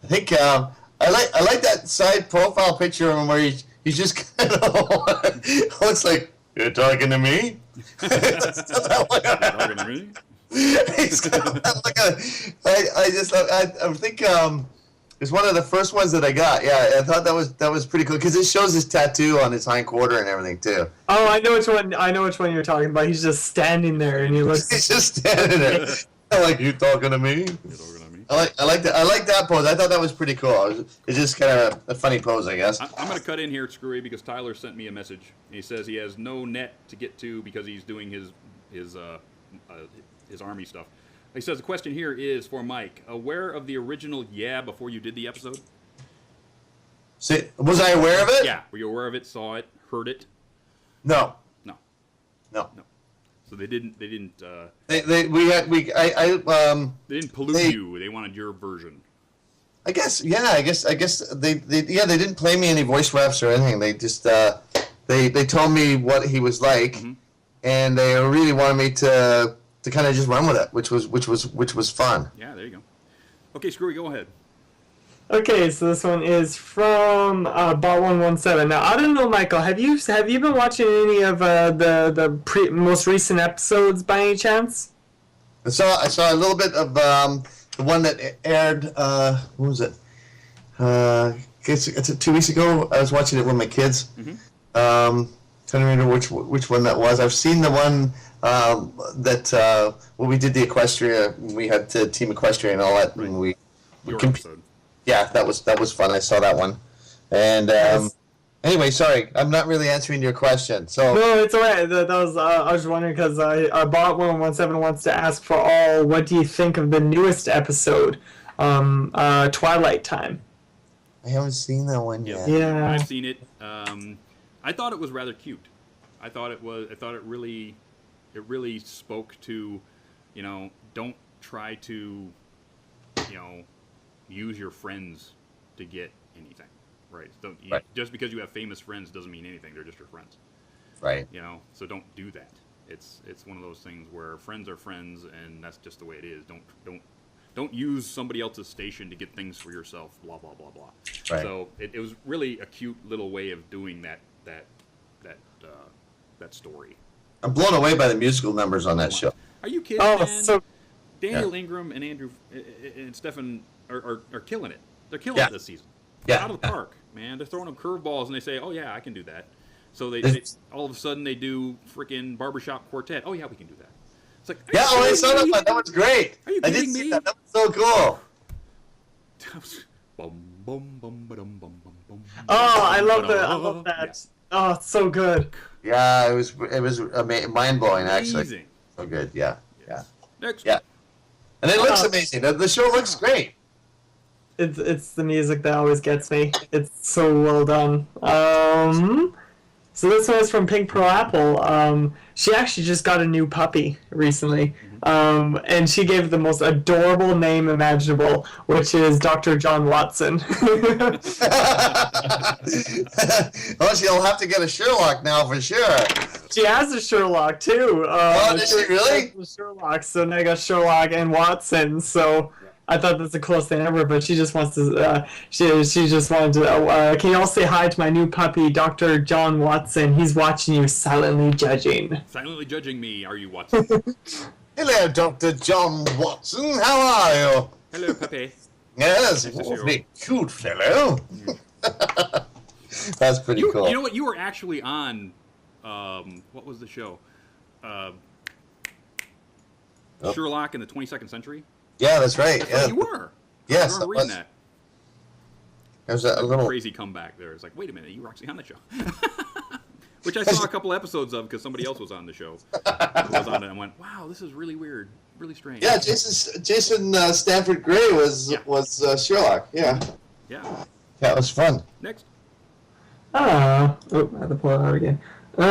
I think I like that side profile picture of him where he's just kind of looks like, you're talking to me.
Talking to me?
He's kind of like I think it's one of the first ones that I got. Yeah, I thought that was pretty cool because it shows his tattoo on his hind quarter and everything too.
Oh, I know which one. I know which one you're talking about. He's just standing there, and he looks.
He's just standing there. Like, you talking to me?
You're talking to me?
I like that pose. I thought that was pretty cool. It's just kind of a funny pose, I guess.
I'm going to cut in here, Screwy, because Tyler sent me a message. He says he has no net to get to because he's doing his army stuff. He says the question here is for Mike. Aware of the original Yeah before you did the episode?
See, was I aware of it?
Yeah. Were you aware of it? Saw it? Heard it?
No.
No.
No.
No. So they didn't. They didn't pollute you. They wanted your version.
I guess they didn't play me any voice reps or anything. They just they told me what he was like, and they really wanted me to kind of just run with it, which was fun.
Yeah, there you go. Okay, Screwy, go ahead.
Okay, so this one is from Bot117. Now, I don't know, Michael, have you been watching any of the most recent episodes by any chance?
I saw a little bit of the one that aired. What was it? It's 2 weeks ago. I was watching it with my kids. Trying to remember which one that was. I've seen the one that when we did the Equestria, we had to Team Equestria and all that.
Right.
And we
Episode.
yeah, that was fun. I saw that one. And anyway, sorry, I'm not really answering your question. So
No, it's alright. That was I was just wondering because Bot117 wants to ask for all. What do you think of the newest episode, Twilight Time?
I haven't seen that one yet.
Yeah.
I've seen it. I thought it was rather cute. I thought it really spoke to, don't try to, use your friends to get anything, right?
Right.
Just because you have famous friends doesn't mean anything. They're just your friends,
Right.
So don't do that. It's one of those things where friends are friends, and that's just the way it is. Don't use somebody else's station to get things for yourself. Blah blah blah blah.
Right.
So it was really a cute little way of doing that story.
I'm blown away by the musical numbers on that show.
Are you kidding,
Oh,
man?
so
Daniel Ingram and Andrew and Stefan are killing it. They're killing
Yeah.
it this season.
Yeah.
Out of the park, man. They're throwing them curveballs, and they say, "Oh yeah, I can do that." So they all of a sudden they do freaking barbershop quartet. Oh yeah, we can do that. It's like,
Yeah, I saw that one. That was great.
Are you
I did
kidding
see
me?
that. That was so cool.
Bum, bum, bum, ba-dum, bum, bum, bum,
Oh, I love
ba-dum.
that. Oh, it's so good.
Yeah, it was mind blowing actually.
Amazing.
So good. Yeah.
Yes. Next.
Yeah. And it looks amazing. The show looks great.
It's the music that always gets me. It's so well done. So this one is from Pink Pearl Apple. She actually just got a new puppy recently. And she gave the most adorable name imaginable, which is Dr. John Watson.
Well, she'll have to get a Sherlock now for sure.
She has a Sherlock too.
Does she really?
has a Sherlock, so now I got Sherlock and Watson. So I thought that's the coolest thing ever. But she just wants to. She just wanted to. Can you all say hi to my new puppy, Dr. John Watson? He's watching you, silently judging.
Silently judging me. Are you Watson?
Hello, Dr. John Watson. How are you?
Hello, Pepe.
Yes,
Nice to see you.
awfully cute fellow. That's pretty cool.
You know what? You were actually on, what was the show? Sherlock in the 22nd Century?
Yeah, that's right.
I thought
Yeah.
you were.
Yes,
I
that
remember reading
was.
that.
There's a little.
Crazy comeback there. It's like, wait a minute, you were actually on the show. Which I saw a couple episodes of because somebody else was on the show. I was on it and went, wow, this is really weird, really strange.
Yeah, Jason Stanford Gray was Sherlock. Yeah.
Yeah.
Yeah, it was fun.
Next.
Oh, I had to pull it out again. One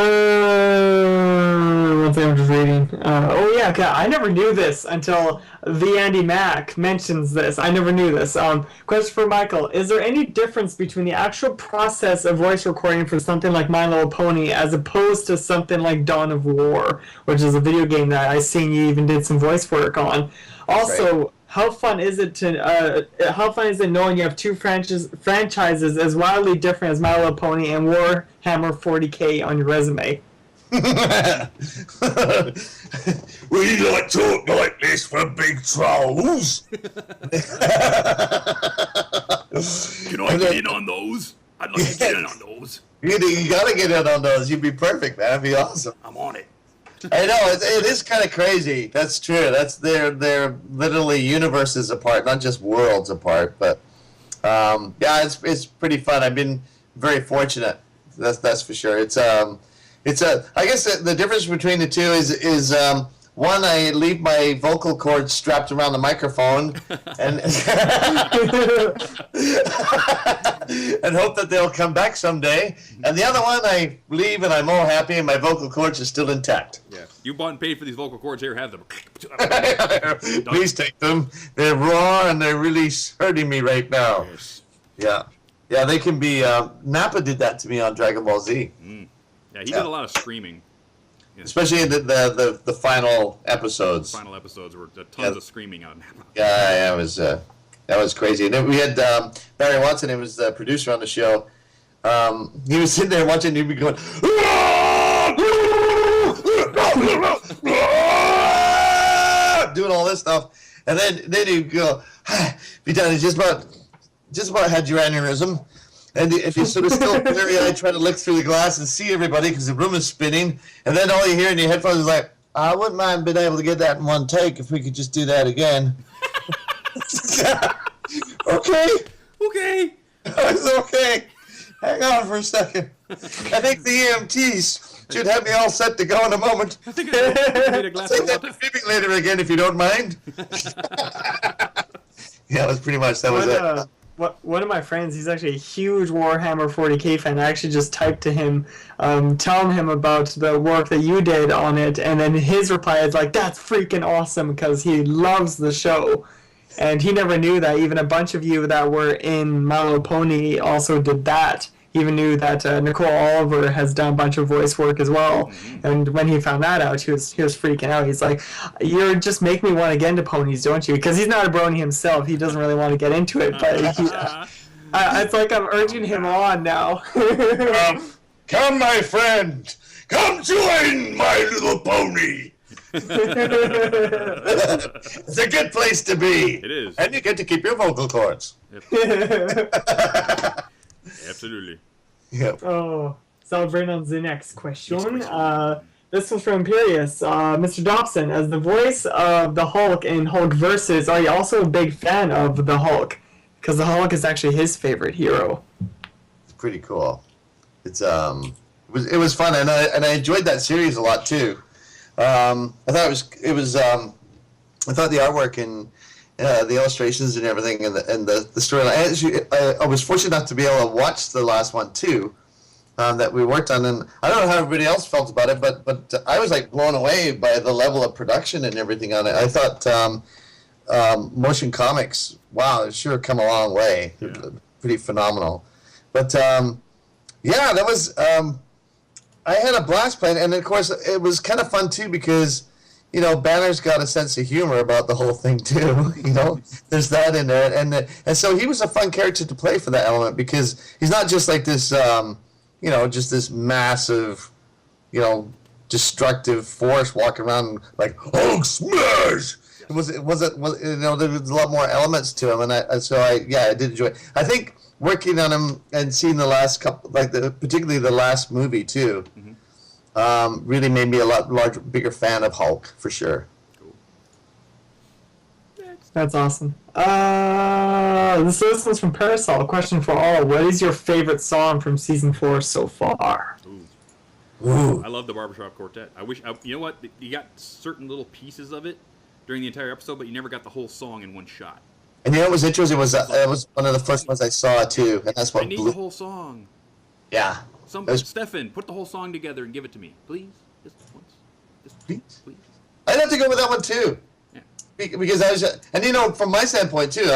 thing I'm just reading. Okay, I never knew this until the Andy Mack mentions this. I never knew this. Question for Michael: is there any difference between the actual process of voice recording for something like My Little Pony as opposed to something like Dawn of War, which is a video game that I seen you even did some voice work on? Also, how fun is it knowing you have two franchises as wildly different as My Little Pony and Warhammer 40K on your resume?
We like talk like this for big trolls.
Can I get in on those? I'd like to get in on those.
You gotta get in on those. You'd be perfect, man. That'd be awesome.
I'm on it.
I know it is kind of crazy. That's true. They're literally universes apart, not just worlds apart. But it's pretty fun. I've been very fortunate. That's for sure. I guess the difference between the two is one, I leave my vocal cords strapped around the microphone and and hope that they'll come back someday. And the other one, I leave and I'm all happy and my vocal cords are still intact.
Yeah. You bought and paid for these vocal cords. Here, have them.
Please take them. They're raw and they're really hurting me right now.
Yes.
Yeah. Yeah, they can be. Nappa did that to me on Dragon Ball Z.
Yeah, he did a lot of screaming. Yeah.
Especially in the final episodes.
The final episodes were tons of screaming out.
Yeah, that was crazy. And then we had Barry Watson, who was the producer on the show. He was sitting there watching, and he'd be going, doing all this stuff, and then he'd go, be done. He just about had your aneurysm. And if you sort of still clear-eyed, try to look through the glass and see everybody because the room is spinning, and then all you hear in your headphones is like, I wouldn't mind being able to get that in one take if we could just do that again. Okay. It's okay. Hang on for a second. I think the EMTs should have me all set to go in a moment.
I think I need a glass
Say
of
that
water.
defibrillator again if you don't mind. Yeah, it was pretty much, that was it.
One of my friends, he's actually a huge Warhammer 40K fan. I actually just typed to him, telling him about the work that you did on it, and then his reply is like, that's freaking awesome, because he loves the show. And he never knew that even a bunch of you that were in My Little Pony also did that. He even knew that Nicole Oliver has done a bunch of voice work as well. And when he found that out, he was freaking out. He's like, "You just make me want to get into ponies, don't you?" Because he's not a brony himself. He doesn't really want to get into it. But it's like I'm urging him on now.
Come, my friend. Come join My Little Pony.
It's a good place to be.
It is.
And you get to keep your vocal cords.
Absolutely.
Yep.
Oh, celebrate on the next question. This was from Imperius. Mr. Dobson, as the voice of the Hulk in Hulk Versus, are you also a big fan of the Hulk? Because the Hulk is actually his favorite hero.
It's pretty cool. It was fun, and I enjoyed that series a lot too. I thought I thought the artwork and the illustrations and everything and the storyline. I was fortunate enough to be able to watch the last one too, that we worked on, and I don't know how everybody else felt about it, but I was like blown away by the level of production and everything on it. I thought motion comics, wow, it sure come a long way.
Yeah.
Pretty phenomenal. But yeah, that was. I had a blast playing, and of course it was kind of fun too because, you know, Banner's got a sense of humor about the whole thing too. You know, there's that in there, and so he was a fun character to play for that element because he's not just like this, you know, just this massive, you know, destructive force walking around like Hulk smash. It was you know, there was a lot more elements to him, and I did enjoy it. I think working on him and seeing the last couple, particularly the last movie too, really made me a bigger fan of Hulk for sure.
That's awesome. This one's from Parasol. A question for all. What is your favorite song from season 4 so far?
Ooh.
I love the Barbershop Quartet. You know what? You got certain little pieces of it during the entire episode, but you never got the whole song in one shot.
And you know what was interesting was it was one of the first ones I saw too, and that's what
I need
blew.
the whole song.
Yeah.
Stefan, put the whole song together and give it to me, please. Just once. Just please.
I'd have to go with that one too.
Yeah.
Because I was, and you know, from my standpoint too,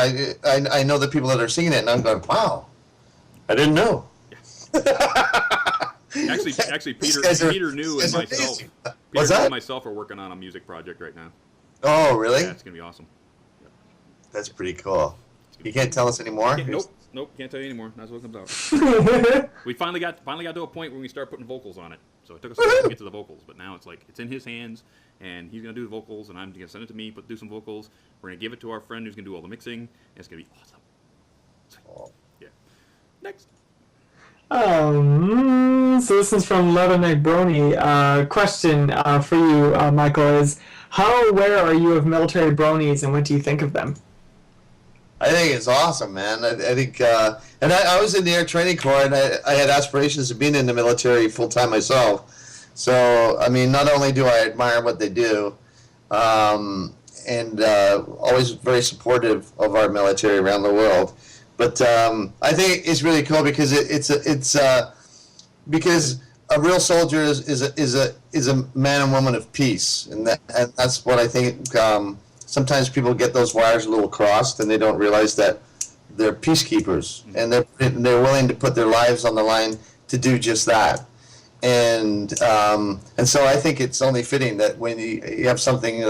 I know the people that are singing it, and I'm going, wow, I didn't know.
Yeah. Actually, Peter knew and myself. Peter and myself are working on a music project right now.
Oh, really?
Yeah, it's gonna be awesome. Yep.
That's pretty cool. You can't tell us anymore.
Nope, can't tell you anymore. That's what it comes out. We finally got to a point where we start putting vocals on it. So it took us a while to get to the vocals, but now it's in his hands, and he's gonna do the vocals, and I'm gonna send it to me, do some vocals. We're gonna give it to our friend who's gonna do all the mixing, and it's gonna be awesome.
Oh.
Yeah. Next.
So this is from MLP Brony. Question for you, Michael, is how aware are you of military bronies, and what do you think of them?
I think it's awesome, man. I think, and I was in the Air Training Corps, and I had aspirations of being in the military full time myself. So, I mean, not only do I admire what they do, and always very supportive of our military around the world, but I think it's really cool because because a real soldier is a man and woman of peace, and that's what I think. Sometimes people get those wires a little crossed, and they don't realize that they're peacekeepers, and they're willing to put their lives on the line to do just that. And so I think it's only fitting that when you have something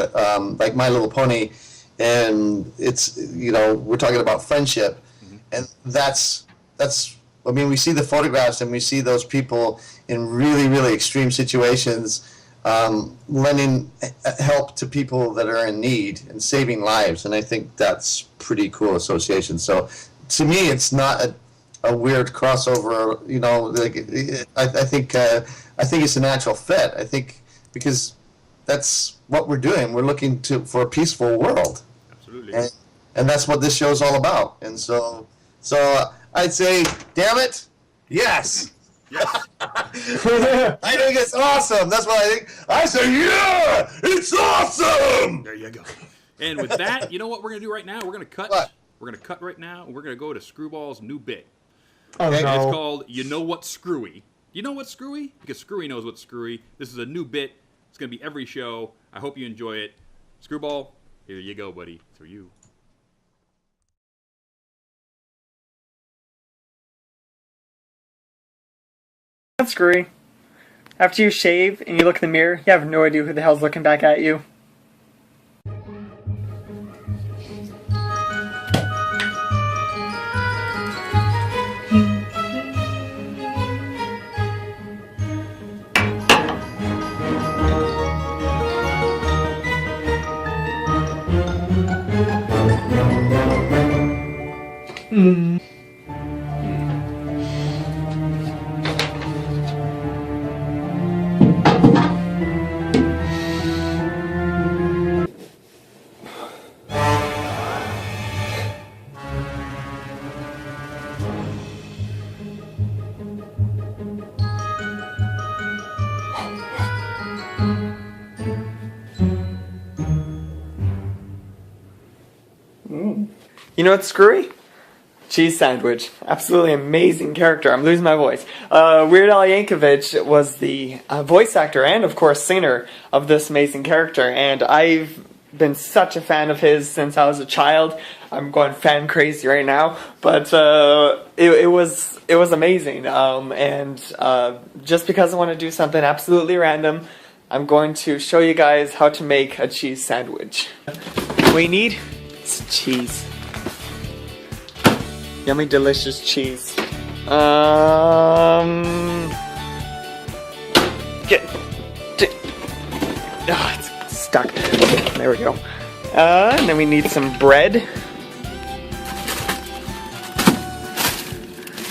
like My Little Pony, and it's, you know, we're talking about friendship, and that's I mean, we see the photographs and we see those people in really, really extreme situations, lending help to people that are in need and saving lives, and I think that's pretty cool association. So to me, it's not a weird crossover, you know. Like, I think it's a natural fit. I think because that's what we're doing. We're looking for a peaceful world.
Absolutely.
And that's what this show's all about. And so I'd say, damn it, yes.
Yes.
I think it's awesome. That's what I think. I say, yeah, it's awesome.
There you go. And with that, you know what we're gonna do right now? We're gonna cut.
What?
We're gonna cut right now, and we're gonna go to Screwball's new bit.
Oh,
And
no.
it's called "You Know What's Screwy." You know what's screwy? Because Screwy knows what's screwy. This is a new bit. It's gonna be every show. I hope you enjoy it. Screwball, here you go, buddy. It's for you.
That's screwy. After you shave and you look in the mirror, you have no idea who the hell's looking back at you. You know what's screwy? Cheese Sandwich. Absolutely amazing character. I'm losing my voice. Weird Al Yankovic was the voice actor and, of course, singer of this amazing character. And I've been such a fan of his since I was a child. I'm going fan crazy right now. But it was amazing. And just because I want to do something absolutely random, I'm going to show you guys how to make a cheese sandwich. What we need is cheese. Yummy, delicious cheese. Get it's stuck. There we go. And then we need some bread.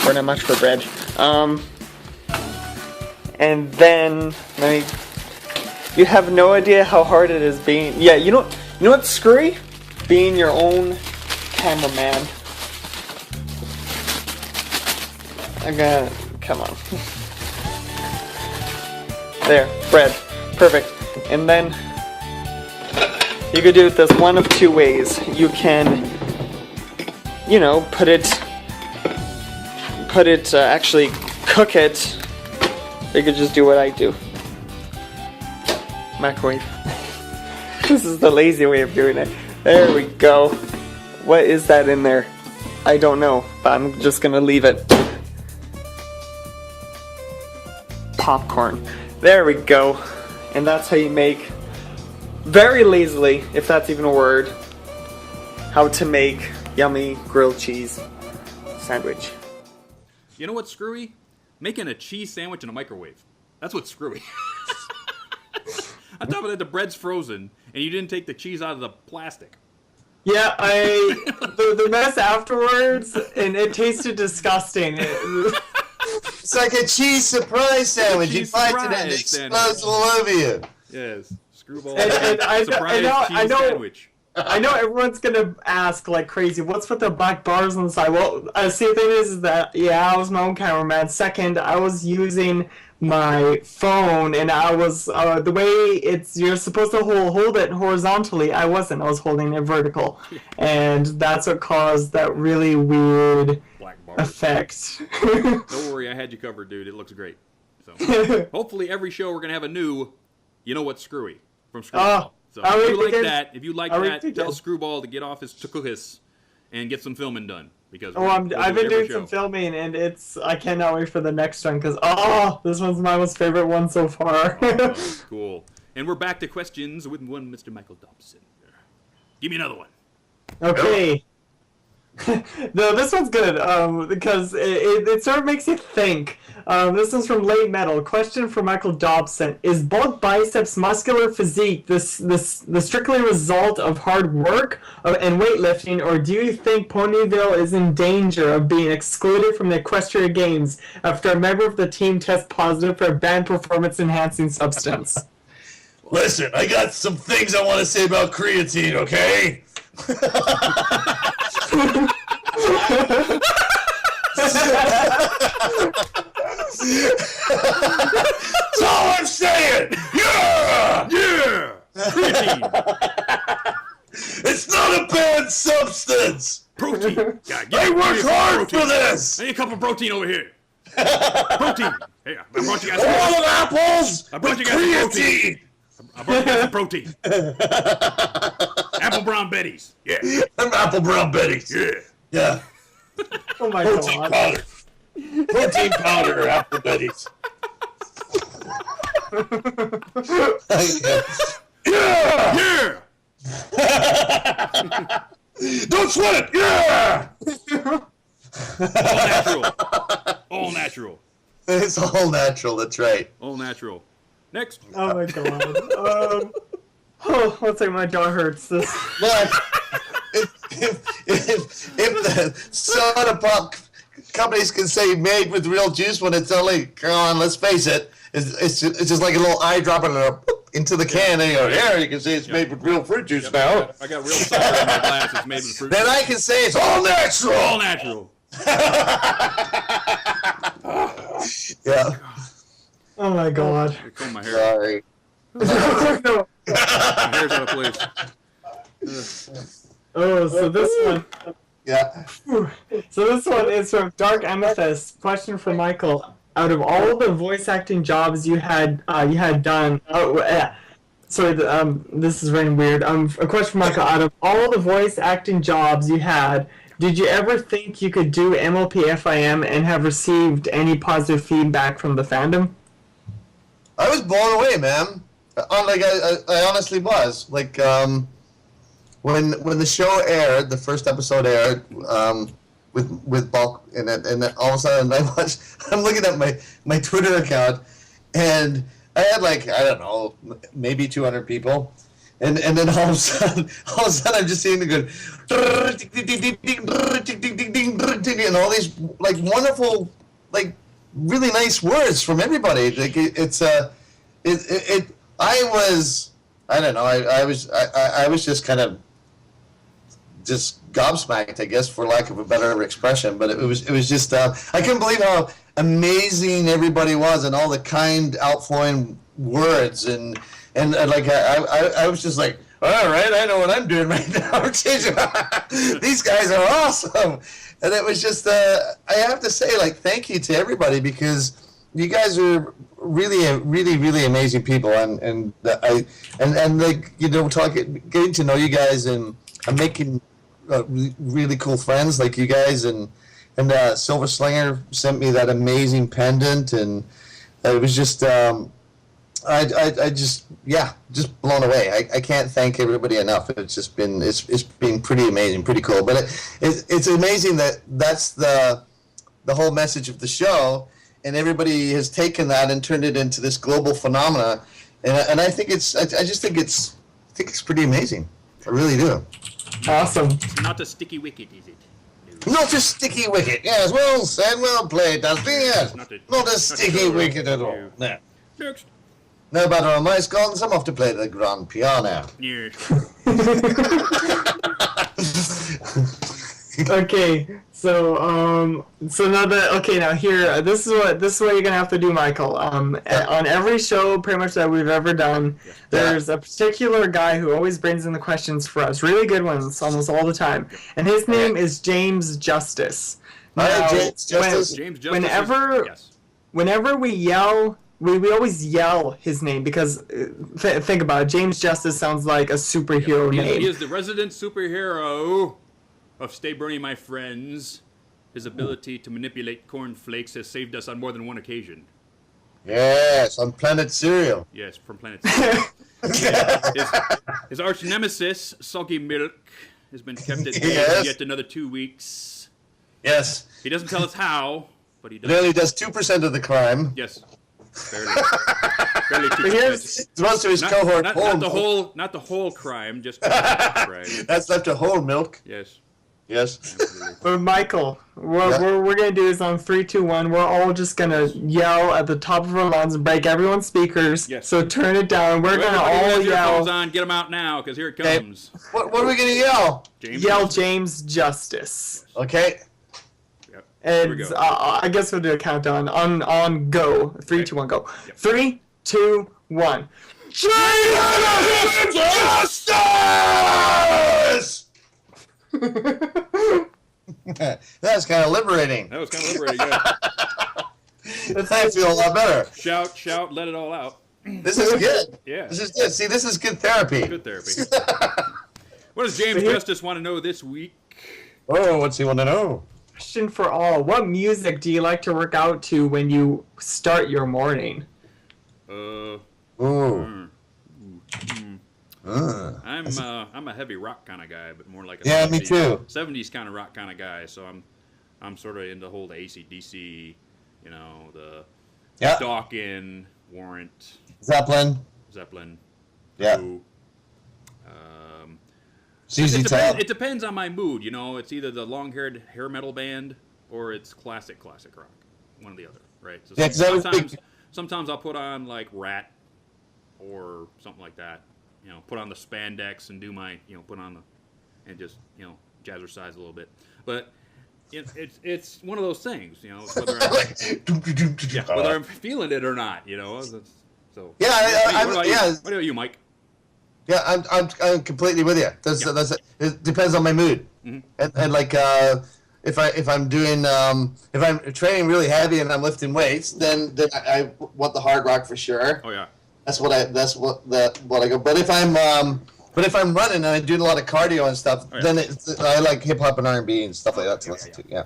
We're not much for bread. And then you have no idea how hard it is being. Yeah, you know what's screwy? Being your own cameraman. Come on. There, bread. Perfect. And then you could do it this one of two ways. You can, actually cook it. You could just do what I do. Microwave. This is the lazy way of doing it. There we go. What is that in there? I don't know, but I'm just gonna leave it. Popcorn. There we go. And that's how you make, very lazily, if that's even a word, how to make yummy grilled cheese sandwich.
You know what's screwy? Making a cheese sandwich in a microwave. That's what's screwy. On top of that, the bread's frozen, and you didn't take the cheese out of the plastic.
Yeah, the mess afterwards, and it tasted disgusting.
It's like a cheese surprise sandwich. You bite it and it explodes all over you.
Yes, screwball.
And
Surprise cheese sandwich.
I know everyone's gonna ask like crazy, what's with the black bars on the side? Well, see, the thing is that, yeah, I was my own cameraman. Second, I was using my phone, and I was, the way you're supposed to hold it horizontally, I wasn't. I was holding it vertical. And that's what caused that really weird
Black bar
effect.
Don't worry, I had you covered, dude. It looks great. So hopefully every show we're gonna have a new, you know what's screwy from Screwball. So if you like that, tell Screwball to get off his tukuhis and get some filming done, because
I've been doing some filming, and I cannot wait for the next one, because this one's my most favorite one so far.
Cool. And we're back to questions with one Mr. Michael Dobson. Give me another one.
Okay. No, this one's good, because it sort of makes you think. This one's from Late Metal. Question for Michael Dobson: is bulk biceps muscular physique the strictly result of hard work and weightlifting, or do you think Ponyville is in danger of being excluded from the Equestria Games after a member of the team tests positive for a banned performance-enhancing substance?
Listen, I got some things I want to say about creatine, okay? That's all I'm saying! Yeah!
Yeah!
It's not a bad substance!
Protein!
I work hard for this!
I need a cup of protein over here. Protein! Hey, I brought you guys
A lot of apples!
I brought you guys
creatine!
I brought you guys some protein. Apple Brown Betty's. Yeah.
Them Apple Brown Betty's.
Yeah.
Yeah.
Oh my
Protein
god.
powder. Protein powder, Apple Betty's. Yeah!
Yeah!
Don't sweat it! Yeah!
All natural. All natural.
It's all natural, that's right.
All natural. Next.
Oh my god. Let's say my jaw hurts. This.
Look, if the soda pop companies can say made with real juice when it's only, come on, let's face it, it's just like a little eyedropper into the can, and you go, yeah, you can say it's made with real fruit juice now.
I got real cider in my glass. It's made with fruit.
Then I can say it's all natural.
All natural.
Yeah.
Oh my god.
Here comb my hair.
Sorry.
No.
My hair's out of place.
So this one.
Yeah.
So this one is from Dark Amethyst. Question for Michael: out of all the voice acting jobs you had done, this is very weird. A question for Michael: out of all the voice acting jobs you had, did you ever think you could do MLP FIM and have received any positive feedback from the fandom?
I was blown away, man. I honestly was. Like, when the show aired, the first episode aired, with Bulk in it, and then all of a sudden I'm looking at my Twitter account, and I had like, I don't know, maybe 200 people. And then all of a sudden I'm just seeing the good, and all these like wonderful, like really nice words from everybody. Like I don't know, I was just kind of just gobsmacked, I guess, for lack of a better expression. But it was just I couldn't believe how amazing everybody was, and all the kind outflowing words, and like I was just like, all right, I know what I'm doing right now. These guys are awesome, and it was just I have to say, like, thank you to everybody, because you guys are really amazing people, and like, you know, getting to know you guys, and I'm making really cool friends like you guys, and Silver Slinger sent me that amazing pendant, and it was just I just blown away. I can't thank everybody enough. It's been pretty amazing, pretty cool. But it's amazing that that's the whole message of the show, and everybody has taken that and turned it into this global phenomena, and I think it's pretty amazing. I really do.
Awesome.
It's not a sticky wicket, is it?
Not a sticky wicket. Yes, well said, well played, Dusty. Yes, not a sticky wicket at all. No.
Next.
No better on my scones. I'm off to play the grand piano.
Yeah.
Okay, so now here, this is what you're gonna have to do, Michael. On every show pretty much that we've ever done, there's a particular guy who always brings in the questions for us, really good ones almost all the time, and his name is James Justice. Now,
James Justice.
James Justice.
Whenever we yell, we always yell his name, because think about it, James Justice sounds like a superhero name.
He is the resident superhero of Stay Brony, my friends. His ability to manipulate cornflakes has saved us on more than one occasion.
Yes, on Planet Cereal.
Yes, from Planet Cereal. His arch nemesis, Soggy Milk, has been kept at yet another 2 weeks.
Yes.
He doesn't tell us how, but he does.
It only does 2% of the crime.
Yes. Barely 2%.
Most of his cohort.
Not the whole crime, just right.
That's left a whole milk.
Yes.
Yes.
But Michael, what we're gonna do is on 3, 2, 1. We're all just gonna yell at the top of our lungs and break everyone's speakers.
Yes.
So turn it down. We're gonna all yell.
On, get them out now, because here it comes.
What are we gonna yell?
James Justice.
Okay.
Yep.
And I guess we'll do a countdown. On go. 3, 2, 1, go.
Yep.
3, 2, 1.
James Justice! That's kind of liberating.
That was kind of liberating, yeah.
I feel a lot better.
Shout, let it all out.
This is good.
Yeah.
This is good. See, this is good therapy.
Good therapy. What does James Justice want to know this week?
Oh, what's he want to know?
Question for all. What music do you like to work out to when you start your morning?
I'm a heavy rock kind of guy, but more like a 70s,
me too.
70s kind of rock kind of guy. So I'm sort of into the whole AC/DC, you know, the Dawkins, Warrant,
Zeppelin. Yeah.
Who, it depends on my mood, you know. It's either the long-haired hair metal band or it's classic rock, one or the other, right? So sometimes I'll put on like Rat or something like that. You know, put on the spandex and do my, you know, and just, you know, jazzercise a little bit. But it's one of those things, you know, whether I'm feeling it or not, you know. So what about you, Mike?
Yeah, I'm completely with you. It depends on my mood, and like if I'm doing if I'm training really heavy and I'm lifting weights, then I want the hard rock for sure.
Oh yeah.
That's what I go. But if I'm running and I'm doing a lot of cardio and stuff, then I like hip hop and R&B and stuff like that to listen to. Yeah.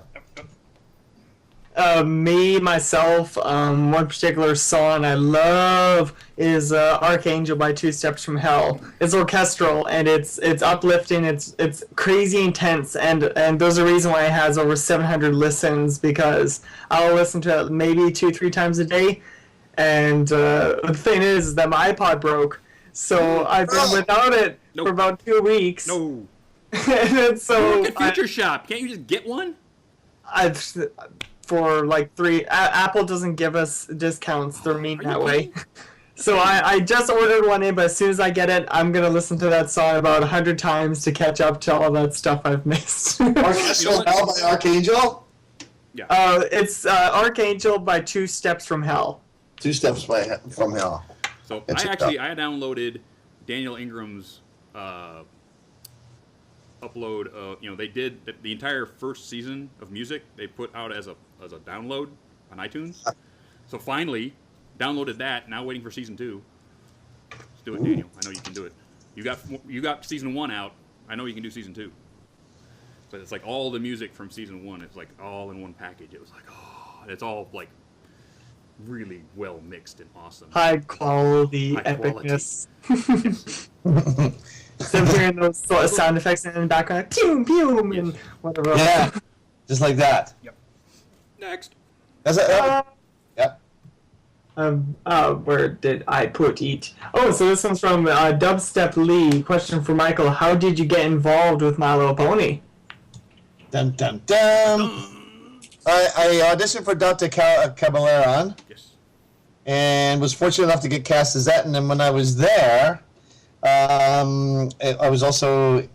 Myself, one particular song I love is Archangel by Two Steps from Hell. It's orchestral and it's uplifting. It's crazy intense, and there's a reason why it has over 700 listens, because I'll listen to it maybe 2-3 times a day. And the thing is that my iPod broke, so I've been without it for about 2 weeks.
No.
And then so
Look at Future Shop. Can't you just get one?
For like 3, Apple doesn't give us discounts. They're mean that way. So I just ordered one in, but as soon as I get it, I'm gonna listen to that song about 100 times to catch up to all that stuff I've missed.
Orchestral Hell by Archangel?
Yeah.
It's Archangel by 2 Steps from Hell.
2 Steps from Hell.
So
It's
I downloaded Daniel Ingram's upload. They did the entire first season of music. They put out as a download on iTunes. So finally, downloaded that. Now waiting for season 2. Let's do it, Daniel. I know you can do it. You got season 1 out. I know you can do season 2. But it's like all the music from season 1. It's like all in one package. It was like, it's all like really well mixed and awesome.
High quality epicness. So hearing those sort of sound effects in the background, like, pew pew, and whatever.
Yeah, just like that.
Yep. Next.
That's it. Yeah.
Where did I put it? Oh, so this one's from Dubstep Lee. Question for Michael: how did you get involved with My Little Pony?
Dun dun dun. I auditioned for Dr. Caballeron.
Yes.
And was fortunate enough to get cast as that. And then when I was there, I was also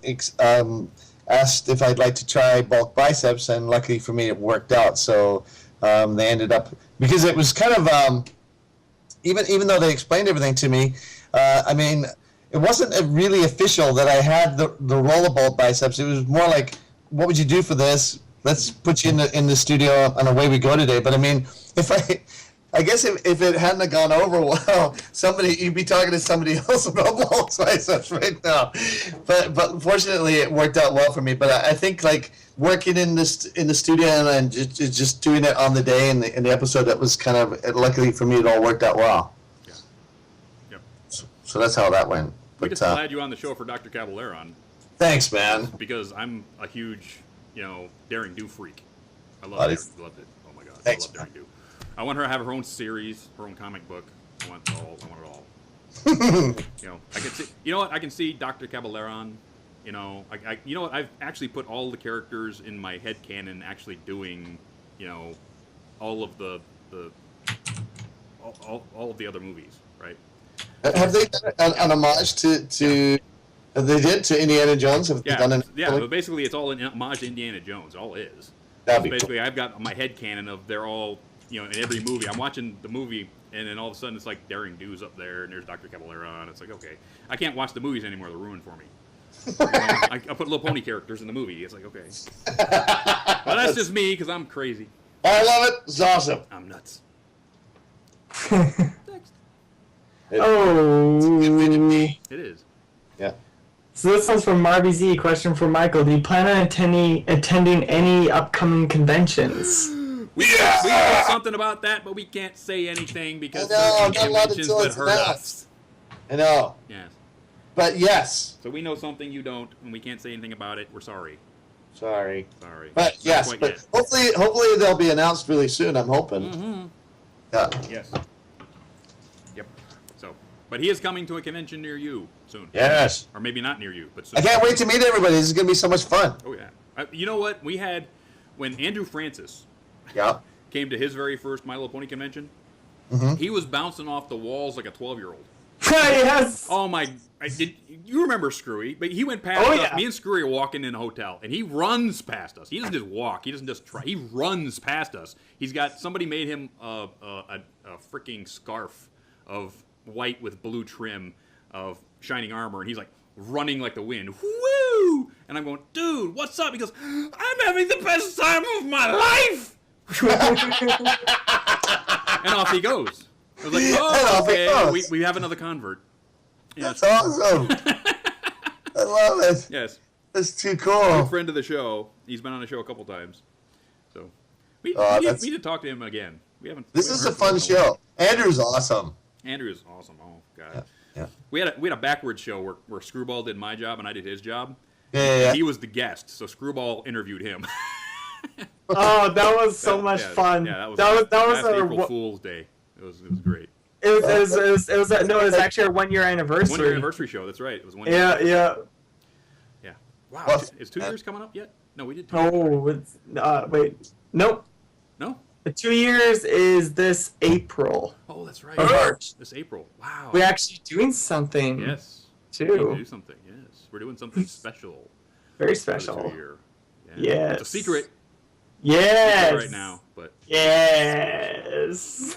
asked if I'd like to try bulk biceps, and luckily for me, it worked out. So they ended up, because it was kind of even though they explained everything to me, I mean, it wasn't really official that I had the role of bulk biceps. It was more like, what would you do for this? Let's put you in the studio and away we go today. But I mean, I guess if it hadn't have gone over well, you'd be talking to somebody else about bulk biceps right now. But fortunately, it worked out well for me. But I think like working in the studio and just doing it on the day in the episode, that was kind of, luckily for me, it all worked out well.
Yeah. Yep.
So that's how that went.
We just glad you on the show for Dr. Caballeron.
Thanks, man.
Because I'm a huge, Daring Do freak. I loved it. Oh my god.
Thanks,
I love Daring Do. I want her to have her own series, her own comic book. I want it all. I can see. You know what? I can see Dr. Caballeron. You know what? I've actually put all the characters in my head canon actually doing, all of all of the other movies, right?
Have they done an homage to? They did to Indiana Jones. Have they done an?
Yeah. But basically, it's all an homage to Indiana Jones. All it is.
That'd be
basically,
cool.
I've got my head canon of they're all. In every movie, I'm watching the movie, and then all of a sudden it's like Daring Do's up there, and there's Dr. Caballeron. It's like, okay, I can't watch the movies anymore; they're ruined for me. I put Little Pony characters in the movie. It's like, okay, well, that's just me because I'm crazy.
I love it. It's awesome.
I'm nuts. Next.
Oh,
It is.
Yeah.
So this one's from Marby Z. Question for Michael: do you plan on attending any upcoming conventions?
We put something about that, but we can't say anything because
I know,
there's
not allowed
conventions
until
that
it's
hurt
announced.
us.
I know.
Yes.
But yes.
So we know something you don't, and we can't say anything about it. We're sorry.
Sorry.
Sorry.
But
Not
yes,
quite
but
yet.
hopefully they'll be announced really soon. I'm hoping.
Mm-hmm.
Yeah.
Yes. Yep. So, but he is coming to a convention near you soon.
Yes.
Or maybe not near you, but soon.
I can't wait to meet everybody. This is gonna be so much fun.
Oh yeah. You know what? We had when Andrew Francis
Yeah.
came to his very first My Little Pony convention.
Mhm.
He was bouncing off the walls like a 12-year-old.
Yes.
Oh my! You remember Screwy? But he went past
Oh,
us.
yeah.
Me and Screwy are walking in a hotel, and he runs past us. He doesn't just walk. He doesn't just try. He runs past us. He's got somebody made him a freaking scarf of white with blue trim of shining armor, and he's like running like the wind. Woo! And I'm going, dude, what's up? He goes, I'm having the best time of my life. And off he goes. I was like,
And
oh,
off he
okay,
goes.
we have another convert. Yes.
That's awesome. I love it.
Yes.
That's too
Good
cool.
friend of the show. He's been on the show a couple times. So we
that's-
need to talk to him again. We haven't.
This
we
is
haven't
a
heard from
fun
him in a
show. Andrew's awesome.
while. Andrew is awesome. Oh god.
Yeah.
We had a backwards show where Screwball did my job and I did his job.
Yeah.
He was the guest, so Screwball interviewed him.
Oh, that was so much fun.
Yeah, that was
that was
last
our
April Fool's Day. It was great.
It was actually our 1 year anniversary.
1 year anniversary show. That's right. It was 1 year.
Yeah.
Yeah. Wow.
Well,
is 2 years coming up yet? No, we did 2
Oh, it's, wait. Nope.
No?
The 2 years is this April.
Oh, that's right.
March.
This April. Wow.
We're actually doing something.
Yes.
Too.
We need to do something. Yes. We're doing something special.
Very
for the
special.
2 year. Yeah.
Yes.
It's a secret.
Yes.
Right now, but
Yes.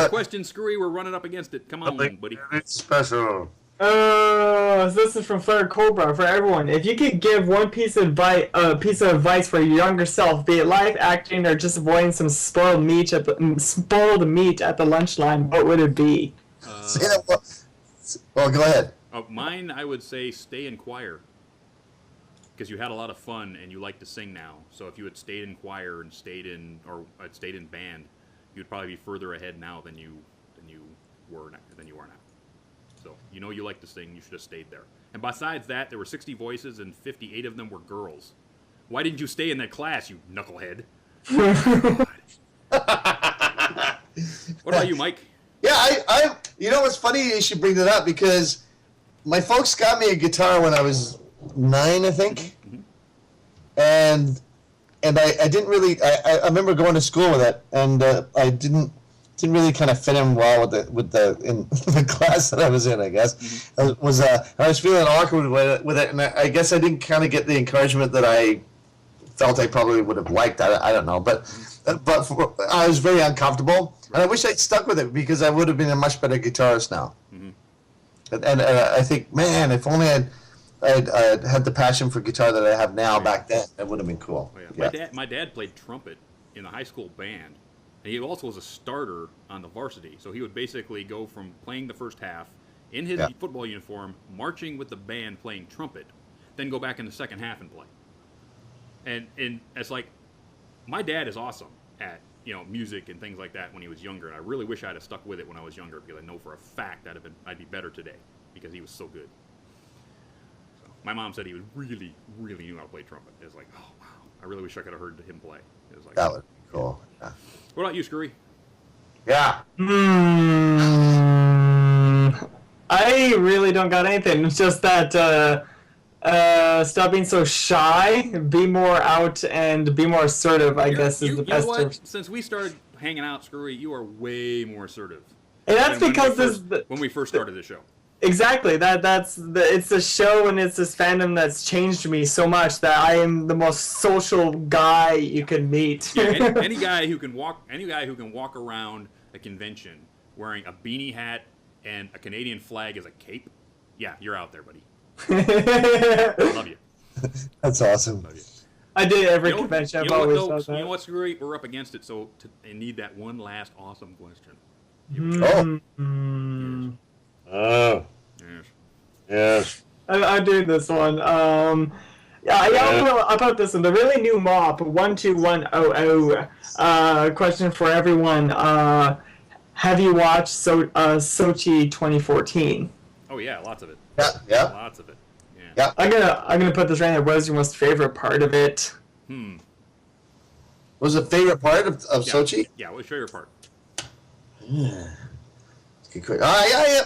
question, Screwy. We're running up against it. Come on, buddy.
It's special.
So this is from Flare Cobra for everyone. If you could give one piece of advice for your younger self, be it live acting or just avoiding some spoiled meat at the lunch line, what would it be?
Well, go ahead.
Mine, I would say, stay in choir. Because you had a lot of fun and you like to sing now. So if you had stayed in choir and stayed in band, you'd probably be further ahead now than you are now. So you like to sing. You should have stayed there. And besides that, there were 60 voices and 58 of them were girls. Why didn't you stay in that class, you knucklehead? What about you, Mike?
Yeah, I you know what's funny? You should bring that up because my folks got me a guitar when I was 9, I think, and I didn't really. I remember going to school with it, and I didn't really kind of fit in well with the class that I was in. I guess I was feeling awkward with it, and I guess I didn't kind of get the encouragement that I felt I probably would have liked. I don't know, but I was very uncomfortable, and I wish I'd stuck with it because I would have been a much better guitarist now. And I think, man, if only I'd had the passion for guitar that I have now back then, that would have been cool.
Oh, yeah. My dad played trumpet in the high school band, and he also was a starter on the varsity. So he would basically go from playing the first half in his football uniform, marching with the band playing trumpet, then go back in the second half and play. And it's like, my dad is awesome at music and things like that when he was younger, and I really wish I'd have stuck with it when I was younger because I know for a fact I'd be better today because he was so good. My mom said he was really, really knew how to play trumpet. It was like, oh, wow. I really wish I could have heard him play. It was like,
That would be cool. Yeah.
What about you, Scurry?
Yeah.
I really don't got anything. It's just that stop being so shy, be more out, and be more assertive, I guess, is the best term.
Since we started hanging out, Scurry, you are way more assertive.
And that's because
when we first started the show.
Exactly. It's the show and it's this fandom that's changed me so much that I am the most social guy you can meet.
Yeah, any guy who can walk around a convention wearing a beanie hat and a Canadian flag as a cape, yeah, you're out there, buddy. Love you.
That's awesome.
Love you.
I did every convention. I've always thought that.
You know what, Scurry? We're up against it, so I need that one last awesome question.
Oh.
Yes.
Yes.
I do this one. About this one. The really new MOP 12100. Question for everyone. Have you watched Sochi 2014?
Oh yeah, lots of it.
Yeah.
Lots of it.
Yeah.
I'm gonna put this right there. What was your most favorite part of it?
What was the favorite part of Sochi?
Yeah, what's your favorite part?
Good quick. Yeah.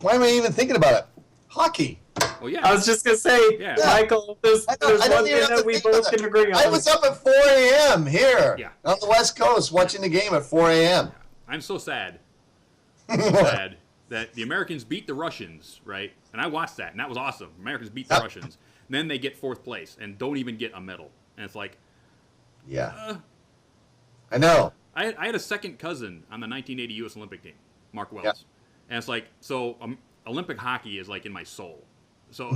Why am I even thinking about it? Hockey.
Well, yeah.
I was just gonna say,
Yeah.
Michael, there's
I
one
don't
thing
even have
that
to
we
think
both
about
can agree on.
I was up at 4 a.m. here on the West Coast watching the game at 4 a.m.
I'm so sad. Sad that the Americans beat the Russians, right? And I watched that, and that was awesome. Americans beat the Russians. And then they get 4th place and don't even get a medal. And it's like,
Yeah. I know.
I had a second cousin on the 1980 U.S. Olympic team, Mark Wells.
Yep.
And it's like, so Olympic hockey is like in my soul. So,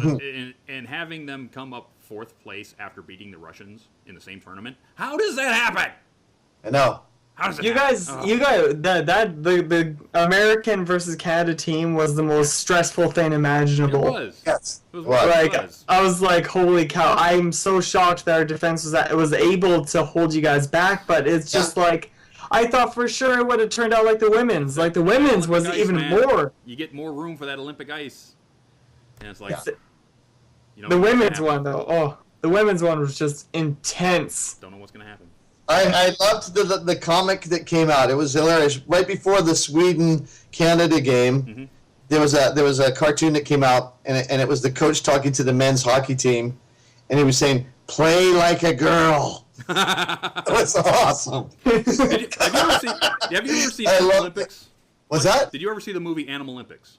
and having them come up 4th place after beating the Russians in the same tournament, how does that happen?
I know.
How does it
You
happen?
guys, the American versus Canada team was the most stressful thing imaginable.
It was.
Yes.
It was.
Well,
Like,
It was.
I was like, holy cow! I'm so shocked that our defense was able to hold you guys back, but it's just like, I thought for sure it would have turned out like the women's. Like the women's was
Olympic ice,
even
man.
more.
You get more room for that Olympic ice. And it's like,
The women's one though, the women's one was just intense.
Don't know what's gonna happen.
I loved the comic that came out. It was hilarious. Right before the Sweden-Canada game, there was a cartoon that came out, and it was the coach talking to the men's hockey team, and he was saying, "Play like a girl." It was awesome.
Have you ever seen
I
Animal
love
Olympics?
What's that?
Did you ever see the movie Animal Olympics?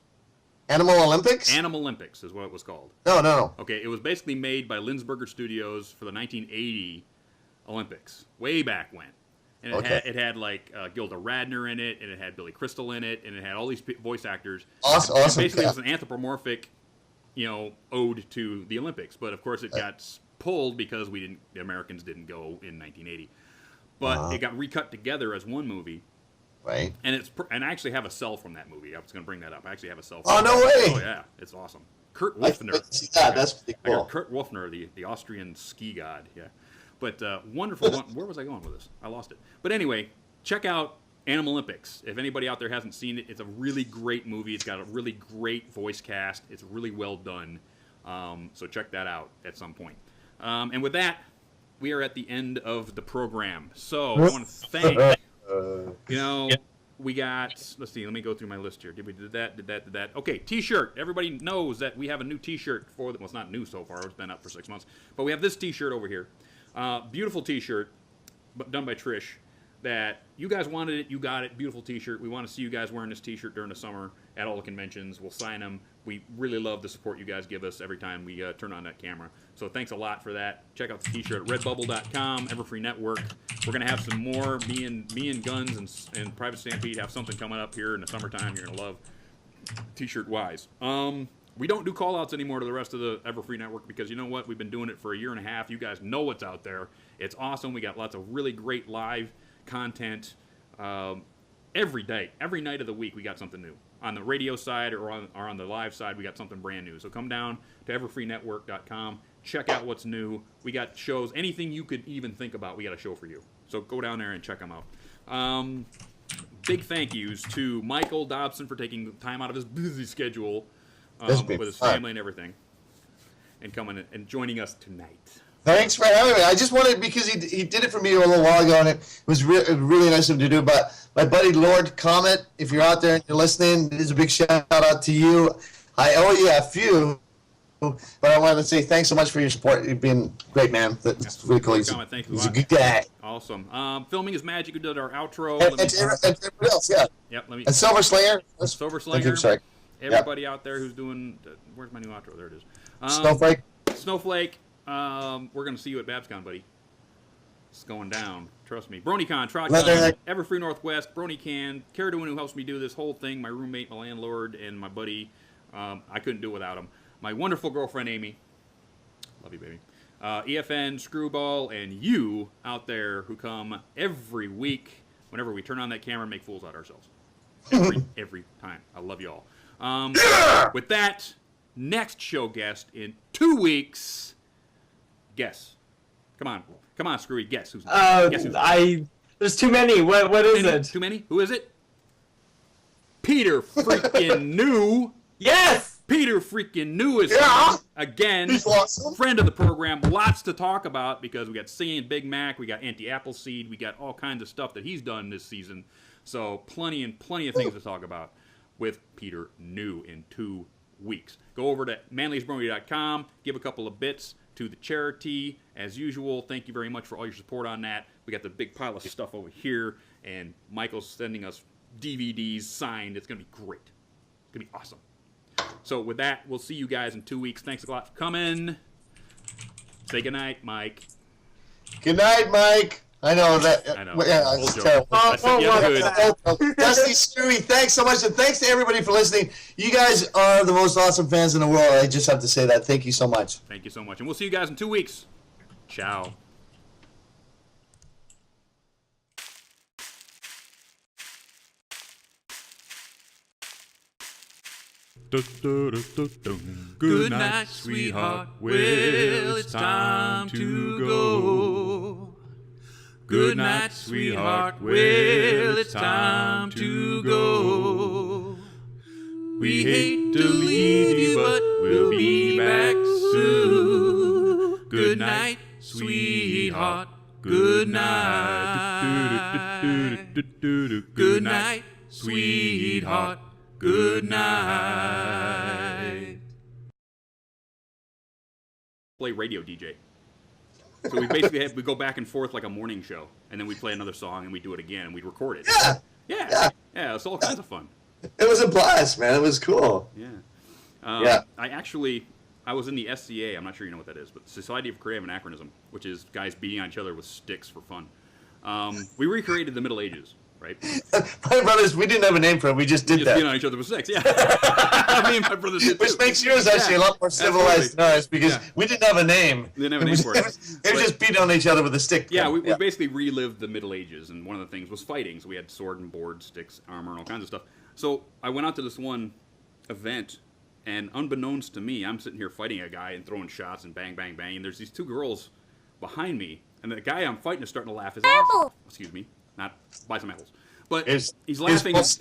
Animal Olympics?
Animal Olympics is what it was called.
No.
Okay, it was basically made by Linsberger Studios for the 1980 Olympics, way back when. And it had like Gilda Radner in it, and it had Billy Crystal in it, and it had all these voice actors.
Awesome.
And basically, it was an anthropomorphic, ode to the Olympics. But of course, it got pulled because the Americans didn't go in 1980. But it got recut together as one movie.
Right.
And I actually have a cell from that movie. I was going to bring that up. I actually have a cell.
Oh, no way!
Oh yeah, it's awesome. Kurt Wolfner.
See that? That's pretty
I got
cool.
Kurt Wolfner, the Austrian ski god. Yeah, but wonderful. Where was I going with this? I lost it. But anyway, check out Animal Olympics. If anybody out there hasn't seen it, it's a really great movie. It's got a really great voice cast. It's really well done. So check that out at some point. And with that, we are at the end of the program. So I want to thank. We got, let's see, let me go through my list here. Did that. Okay, T-shirt. Everybody knows that we have a new T-shirt well, it's not new so far. It's been up for 6 months. But we have this T-shirt over here. Beautiful T-shirt, done by Trish, that you guys wanted it, you got it. Beautiful T-shirt. We want to see you guys wearing this T-shirt during the summer at all the conventions. We'll sign them. We really love the support you guys give us every time we turn on that camera. So thanks a lot for that. Check out the T-shirt at redbubble.com, Everfree Network. We're going to have some more. Me and Guns and Private Stampede have something coming up here in the summertime you're going to love T-shirt-wise. We don't do call-outs anymore to the rest of the Everfree Network because you know what? We've been doing it for a year and a half. You guys know what's out there. It's awesome. We got lots of really great live content every day. Every night of the week we got something new. On the radio side or on the live side, we got something brand new. So come down to everfreenetwork.com. Check out what's new. We got shows. Anything you could even think about, we got a show for you. So go down there and check them out. Big thank yous to Michael Dobson for taking time out of his busy schedule with his family and everything, and coming and joining us tonight.
Thanks for having me. I just wanted, because he did it for me a little while ago, and it was really nice of him to do. But my buddy Lord Comet, if you're out there and you're listening, there's a big shout out to you. I owe you a few, but I wanted to say thanks so much for your support. You've been great, man. That's really cool. He's a good guy.
Awesome. Filming is magic. We did our outro.
And everybody else, yeah.
Yep.
And Silver Slayer.
Silver Slayer.
Sorry.
Everybody out there who's doing. Where's my new outro? There it is.
Snowflake.
Snowflake. We're going to see you at BabsCon, buddy. It's going down. Trust me. BronyCon, TrotCon, Everfree Northwest, BronyCan, Carradine, who helps me do this whole thing, my roommate, my landlord, and my buddy. I couldn't do it without him. My wonderful girlfriend, Amy. Love you, baby. EFN, Screwball, and you out there who come every week whenever we turn on that camera and make fools out of ourselves. Every time. I love you all. With that, next show guest in 2 weeks. Guess. Come on, Screwy. Guess who's. Guess who's.
There's too many. What is it?
Too many? Who is it? Peter freaking New.
Yes.
Peter freaking New is again.
He's awesome.
Friend of the program. Lots to talk about because we got Singing Big Mac, we got Anti-Appleseed, we got all kinds of stuff that he's done this season. So plenty of things to talk about with Peter New in 2 weeks. Go over to manliestbrony.com. Give a couple of bits to the charity. As usual, thank you very much for all your support on that. We got the big pile of stuff over here, and Michael's sending us DVDs signed. It's going to be great. It's going to be awesome. So with that, we'll see you guys in 2 weeks. Thanks a lot for coming. Say goodnight, Mike.
Good night, Mike. I know that.
I know.
Yeah,
Old
it's
joke.
terrible.
I said you have good.
Dusty, Screwy, thanks so much, and thanks to everybody for listening. You guys are the most awesome fans in the world. I just have to say that. Thank you so much.
Thank you so much. And we'll see you guys in 2 weeks. Ciao. Good night, sweetheart. Well, it's time to go. Good night, sweetheart. Well, it's time to go. We hate to leave you, but we'll be back soon. Good night, sweetheart. Good night. Good night, sweetheart. Good night. Play radio DJ. So we basically we go back and forth like a morning show, and then we play another song and we do it again and we'd record it. Yeah. It's all kinds of fun.
It was a blast, man. It was cool.
Yeah. I was in the SCA. I'm not sure you know what that is, but Society of Creative Anachronism, which is guys beating on each other with sticks for fun. We recreated the Middle Ages, right?
My brothers, we didn't have a name for it. We just did that.
Beating on each other with sticks, yeah. Me and my brothers did too.
Which makes yours actually a lot more civilized than ours because we didn't have a name.
We didn't have a name for it.
They were just beating on each other with a stick.
Yeah, we basically relived the Middle Ages, and one of the things was fighting. So we had sword and board, sticks, armor, and all kinds of stuff. So I went out to this one event, and unbeknownst to me, I'm sitting here fighting a guy and throwing shots and bang, bang, bang. And there's these two girls behind me, and the guy I'm fighting is starting to laugh his ass off. Excuse me, not buy some apples. But he's laughing his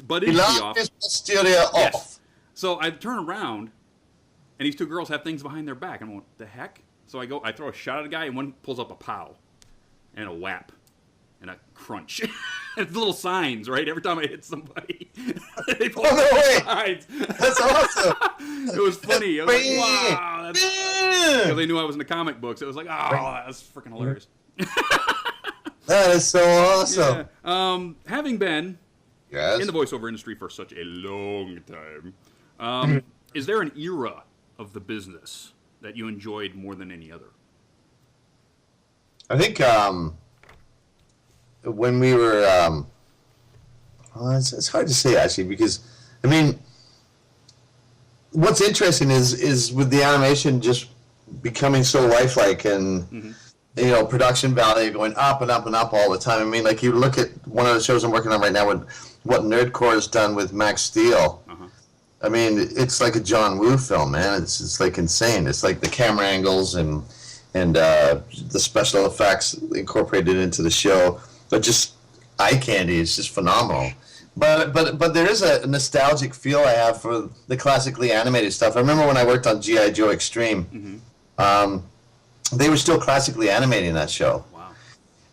butt off.
His posterior off.
Yes. So I turn around, and these two girls have things behind their back. I'm going, what the heck? So I throw a shot at a guy, and one pulls up a pow, and a whap, and a crunch. It's little signs, right? Every time I hit somebody, they pull
no way!
signs.
That's awesome.
It was funny. I was like, wow. Because they knew I was in the comic books. It was like, oh, that's freaking hilarious.
That is so awesome.
Yeah. Having been
Yes.
in the voiceover industry for such a long time, is there an era of the business that you enjoyed more than any other?
I think when we were, well, it's hard to say actually because, I mean, what's interesting is with the animation just becoming so lifelike and you know, production value going up and up and up all the time. I mean, like you look at one of the shows I'm working on right now with what Nerdcore has done with Max Steel. I mean, it's like a John Woo film, man. It's like insane. It's like the camera angles and the special effects incorporated into the show, but just eye candy. It's just phenomenal. But there is a nostalgic feel I have for the classically animated stuff. I remember when I worked on G.I. Joe Extreme. They were still classically animating that show.
Wow.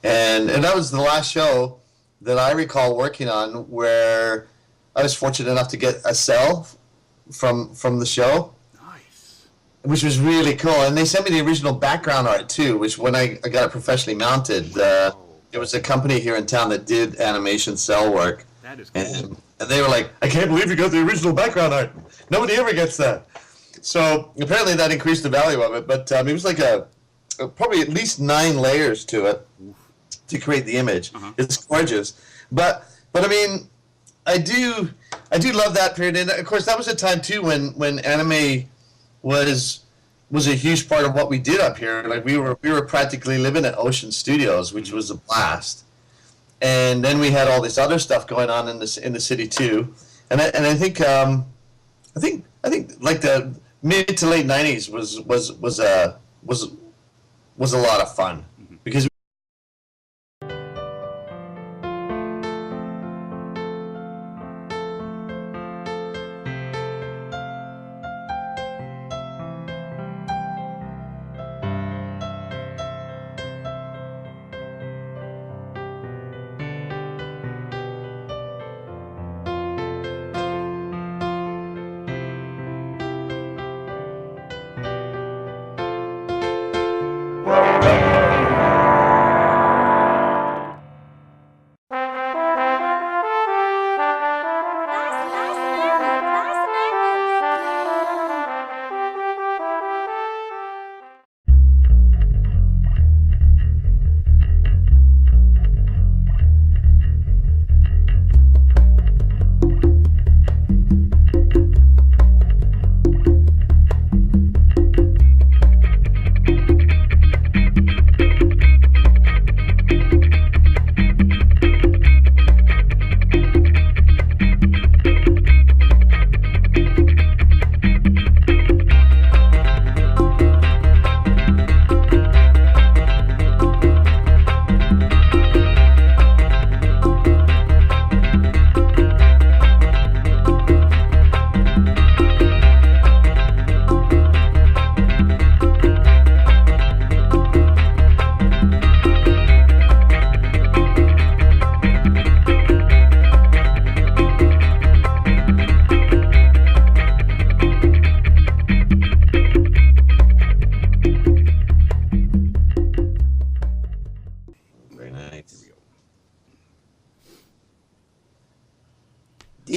And that was the last show that I recall working on where I was fortunate enough to get a cell from the show.
Nice.
Which was really cool. And they sent me the original background art too, which when I got it professionally mounted, there was a company here in town that did animation cell work.
That is cool.
And they were like, I can't believe you got the original background art. Nobody ever gets that. So apparently that increased the value of it, but it was like probably at least 9 layers to it to create the image. It's gorgeous, but I mean, I do love that period, and of course that was a time too when anime was a huge part of what we did up here. Like we were practically living at Ocean Studios, which was a blast, and then we had all this other stuff going on in the city too, and I think like the mid to late '90s was a lot of fun because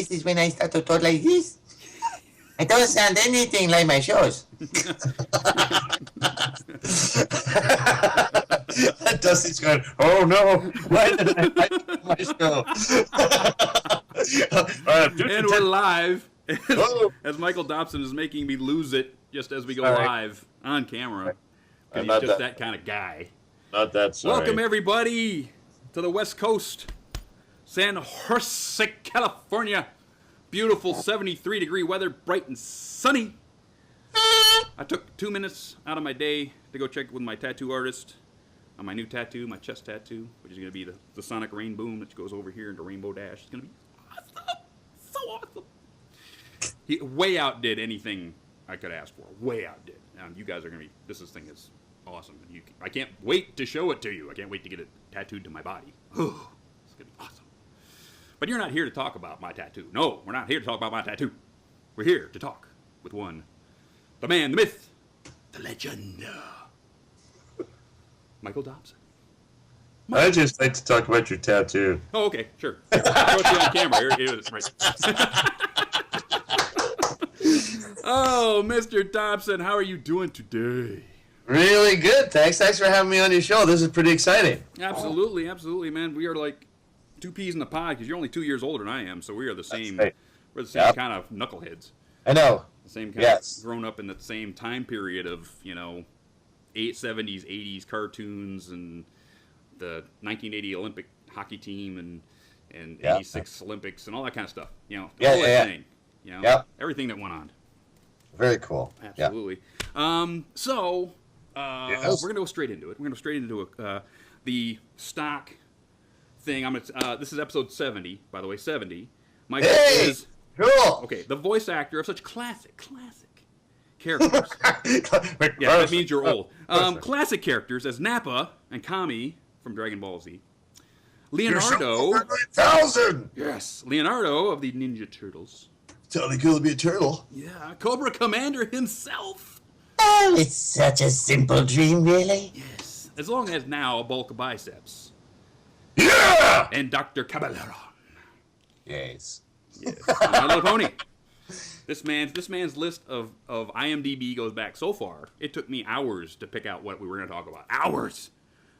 this is when I start to talk like this. I don't sound anything like my shows.
Dusty's going, oh no, why did I write my show?
And we're live.
Oh.
As Michael Dobson is making me lose it just as we go
All right.
live on camera.
I'm
He's
not
just
that-
that kind of guy.
Not that sorry.
Welcome, everybody, to the West Coast. San Jose, California. Beautiful 73-degree weather, bright and sunny. I took 2 minutes out of my day to go check with my tattoo artist on my new tattoo, my chest tattoo, which is going to be the sonic rain boom that goes over here into Rainbow Dash. It's going to be awesome. So awesome. He way outdid anything I could ask for. Way outdid. You guys are going to be, this thing is awesome. And I can't wait to show it to you. I can't wait to get it tattooed to my body. It's going to be awesome. But you're not here to talk about my tattoo. No, we're not here to talk about my tattoo. We're here to talk with one, the man, the myth, the legend, Michael Dobson.
I just like to talk about your tattoo.
Oh, okay, sure. Show it to you on camera. Here it is, right. Oh, Mr. Dobson, how are you doing today?
Really good. Thanks for having me on your show. This is pretty exciting.
Absolutely, absolutely, man. We are like two peas in the pod because you're only 2 years older than I am, so we are the same.
right.
We're the same
Yep.
kind of knuckleheads.
I know.
The same kind
Yes.
of grown up in the same time period of 70s, 80s cartoons and the 1980 Olympic hockey team and
Yeah.
86 Olympics and all that kind of stuff. The
Yeah,
whole
yeah, yeah.
thing.
Yep.
Everything that went on.
Very cool. Yeah.
Absolutely. So
Yes.
we're gonna go straight into it. We're gonna go straight into the stock thing. This is episode 70, by the way. 70. My guest
Hey!
is
Cool.
okay. The voice actor of such classic characters.
Yeah,
Yeah, that means you're old. Classic characters as Nappa and Kami from Dragon Ball Z. Leonardo.
1,000.
Yes, Leonardo of the Ninja Turtles.
Totally cool to be a turtle.
Yeah, Cobra Commander himself.
Oh, it's such a simple dream, really.
Yes, as long as now bulk biceps.
Yeah!
And Dr. Caballero.
Yes.
Yes, My Little Pony. This man's list of IMDb goes back so far. It took me hours to pick out what we were going to talk about. Hours,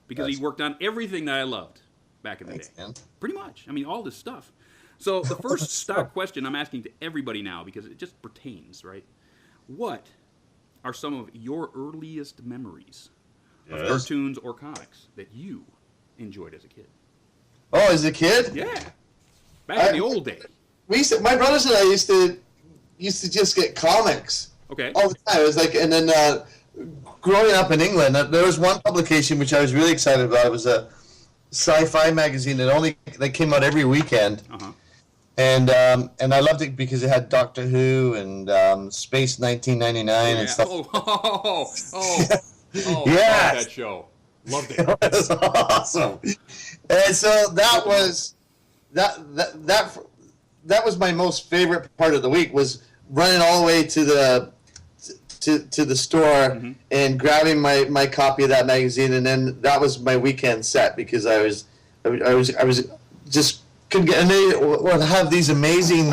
because he worked on everything that I loved back in the
Thanks,
day.
man.
Pretty much. I mean, all this stuff. So the first stock question I'm asking to everybody now, because it just pertains, right? What are some of your earliest memories of
Yes.
cartoons or comics that you enjoyed as a kid?
Oh, as a kid,
Yeah, back in the old day.
my brothers and I used to just get comics
Okay.
all the time. It was like, and then growing up in England, there was one publication which I was really excited about. It was a sci-fi magazine that came out every weekend.
Uh-huh.
And I loved it because it had Doctor Who and Space 1999 and stuff.
Oh, I
Yes.
love that show. Loved it.
It was awesome. And so that was that was my most favorite part of the week, was running all the way to the store and grabbing my copy of that magazine, and then that was my weekend set because I was just couldn't get, and they would have these amazing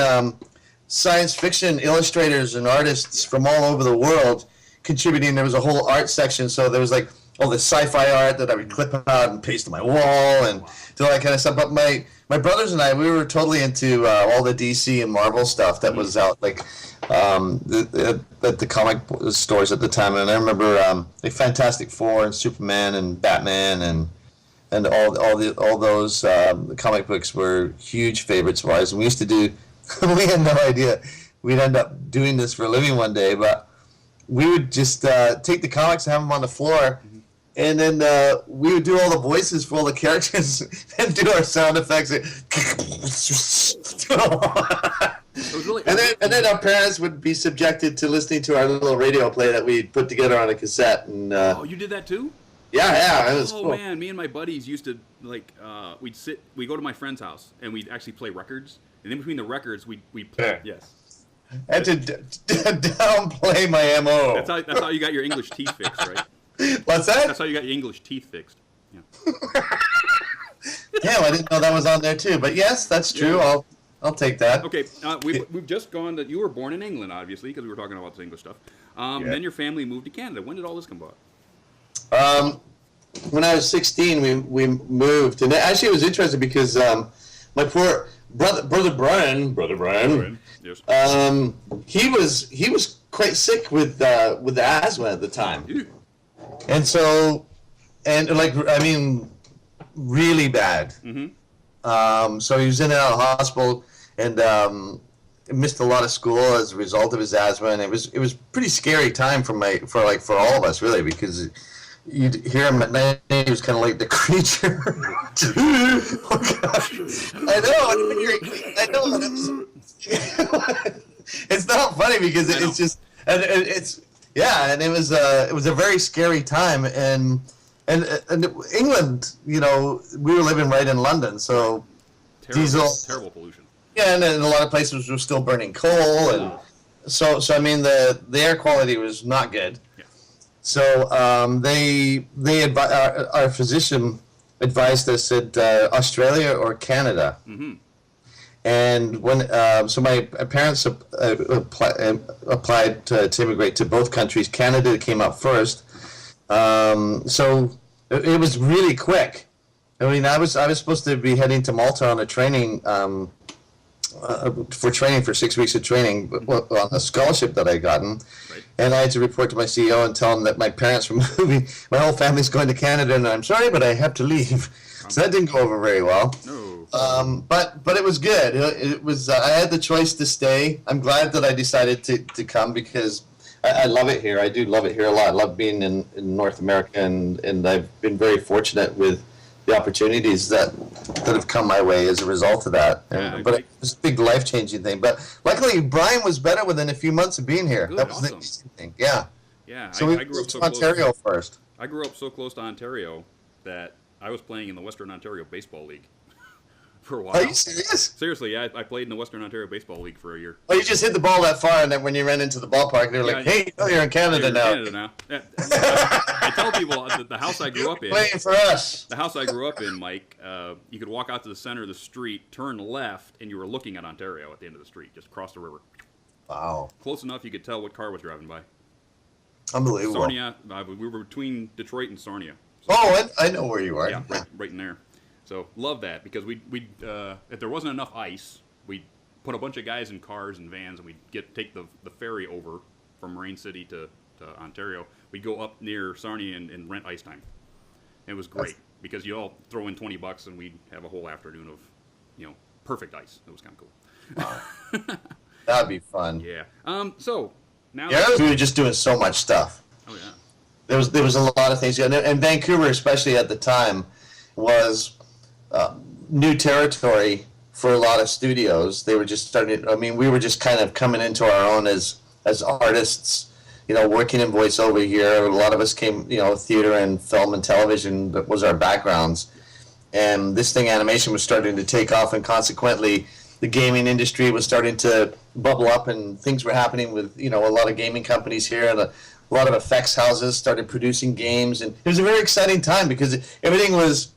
science fiction illustrators and artists from all over the world contributing. There was a whole art section, so there was like all the sci-fi art that I would clip out and paste on my wall and do all that kind of stuff. But my brothers and I, we were totally into all the DC and Marvel stuff that was out, like the comic stores at the time. And I remember like Fantastic Four and Superman and Batman and all those comic books were huge favorites of ours. And we used to do. We had no idea we'd end up doing this for a living one day, but we would just take the comics and have them on the floor, and then we would do all the voices for all the characters and do our sound effects.
It was really,
And then our parents would be subjected to listening to our little radio play that we put together on a cassette. And
oh, you did that too?
yeah, it was
Oh
cool.
man, me and my buddies used to we'd go to my friend's house and we'd actually play records, and in between the records we'd play.
Yeah.
Yes.
I had to downplay my MO.
That's how you got your English teeth fixed, right?
What's that?
That's how you got your English teeth fixed. Yeah.
Damn, I didn't know that was on there too. But yes, that's true.
Yeah.
I'll take that.
Okay, we've just gone that you were born in England, obviously, because we were talking about this English stuff. Then your family moved to Canada. When did all this come about?
When I was 16, we moved, and actually it was interesting because my poor brother Brian,
Yes.
he was quite sick with asthma at the time,
Ew.
and so really bad.
Mm-hmm.
So he was in and out of hospital, and missed a lot of school as a result of his asthma, and it was pretty scary time for all of us, really, because you'd hear him at night. He was kind of like the creature. Oh, gosh. I know. It's not funny because it's just, and it's and it was a very scary time, and England, we were living right in London, so
Terrible pollution.
yeah, and in a lot of places were still burning coal, and so I mean the air quality was not good. So our physician advised us at Australia or Canada.
Mm-hmm.
And when so my parents applied to immigrate to both countries. Canada came up first. So it was really quick. I mean, I was supposed to be heading to Malta on a training for 6 weeks of training on a scholarship that I gotten.
Right.
And I had to report to my CEO and tell him that my parents were moving. My whole family's going to Canada, and I'm sorry, but I have to leave. So that didn't go over very well.
No.
But it was good. It was. I had the choice to stay. I'm glad that I decided to come because I love it here. I do love it here a lot. I love being in North America, and I've been very fortunate with the opportunities that have come my way as a result of that. But it was a big life-changing thing. But luckily, Brian was better within a few months of being here.
Good,
that was
awesome.
the interesting thing. Yeah.
Yeah,
So
I
we
grew up
moved
so
to Ontario first.
I grew up so close to Ontario that I was playing in the Western Ontario Baseball League for a while.
Are you serious?
Seriously, yeah, I played in the Western Ontario Baseball League for a year.
Oh, you just hit the ball that far, and then when you ran into the ballpark, they were like, "Hey, you're in Canada now."
Canada now. Yeah. I tell people the house I grew up in.
Playing for us.
The house I grew up in, Mike, you could walk out to the center of the street, turn left, and you were looking at Ontario at the end of the street, just across the river.
Wow.
Close enough you could tell what car was driving by.
Unbelievable.
Sarnia, we were between Detroit and Sarnia.
Oh, I know where you are.
Yeah, right in there. So love that because we if there wasn't enough ice, we'd put a bunch of guys in cars and vans, and we'd take the ferry over from Marine City to Ontario. We'd go up near Sarnia and rent ice time. It was great because you all throw in $20 and we'd have a whole afternoon of perfect ice. It was kind of cool.
Wow. That'd be fun.
Yeah. So now
We were just doing so much stuff.
Oh yeah.
There was a lot of things, and Vancouver, especially at the time, was new territory for a lot of studios. They were just starting. I mean, we were just kind of coming into our own as artists, working in voiceover here. A lot of us came, theater and film and television. That was our backgrounds, and this thing, animation, was starting to take off, and consequently, the gaming industry was starting to bubble up, and things were happening with a lot of gaming companies here, and a lot of effects houses started producing games, and it was a very exciting time because everything was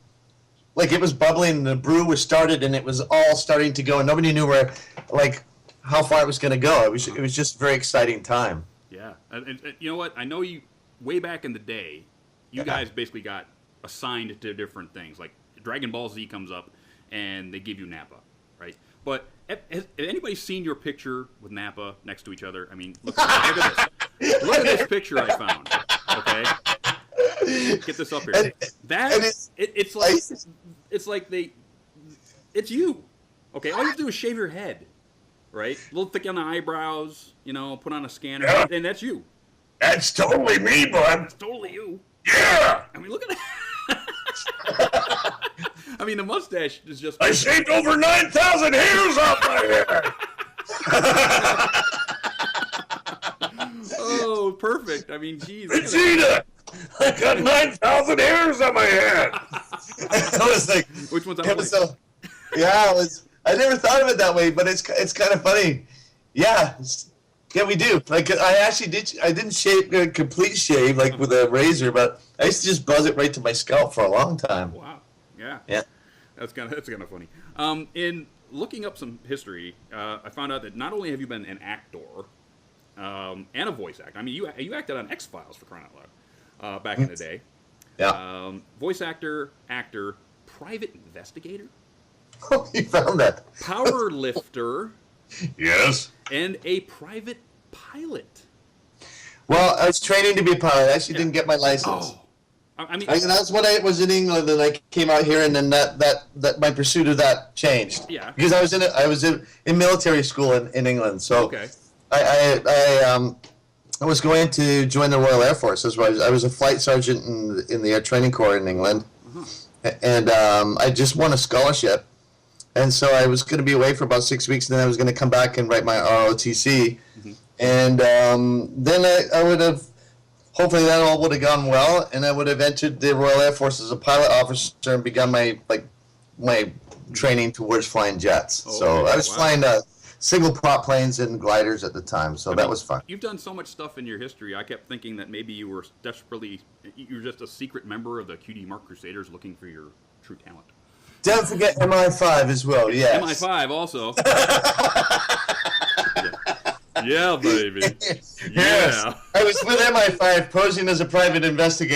like it was bubbling, and the brew was started, and it was all starting to go, and nobody knew how far it was going to go. It was just a very exciting time.
Yeah. And you know what? I know you way back in the day, you guys basically got assigned to different things. Like Dragon Ball Z comes up, and they give you Nappa, right? But has anybody seen your picture with Nappa next to each other? I mean, look at this. Look at this picture I found. Okay, get this up here. It's you. Okay, all you have to do is shave your head, right? A little thick on the eyebrows, put on a scanner, and that's you.
That's totally me, bud.
It's totally you.
Yeah.
I mean, look at that. I mean, the mustache is just.
I shaved over 9,000 hairs off my head.
Oh, perfect. I mean, geez.
Vegeta, I got 9,000 hairs on my head.
I was like,
Which one's
it was so, yeah, it was. I never thought of it that way, but it's kind of funny. Yeah, we do. Like I actually did. I didn't shave a complete shave like with a razor, but I used to just buzz it right to my scalp for a long time.
Wow. Yeah.
Yeah.
That's kind of funny. In looking up some history, I found out that not only have you been an actor and a voice actor. I mean, you acted on X-Files, for crying out loud, back in the day.
Yeah.
Voice actor, private investigator,
You found that.
power lifter,
Yes.
and a private pilot.
Well, I was training to be a pilot. I actually didn't get my license.
Oh, I mean,
That's when I was in England, and I came out here, and then that my pursuit of that changed.
Yeah.
Because I was in military school in England, so
okay.
I was going to join the Royal Air Force. I was a flight sergeant in the Air Training Corps in England, and I just won a scholarship, and so I was going to be away for about 6 weeks, and then I was going to come back and write my ROTC, and then I would have. Hopefully that all would have gone well, and I would have entered the Royal Air Force as a pilot officer and begun my training towards flying jets.
Oh,
So
okay.
I was flying single prop planes and gliders at the time, so that was fun.
You've done so much stuff in your history. I kept thinking that maybe you were just a secret member of the QD Mark Crusaders looking for your true talent.
Don't forget MI5 as well. Yes.
MI5 also. Yeah, baby.
Yes. I was with MI5 posing as a private investigator.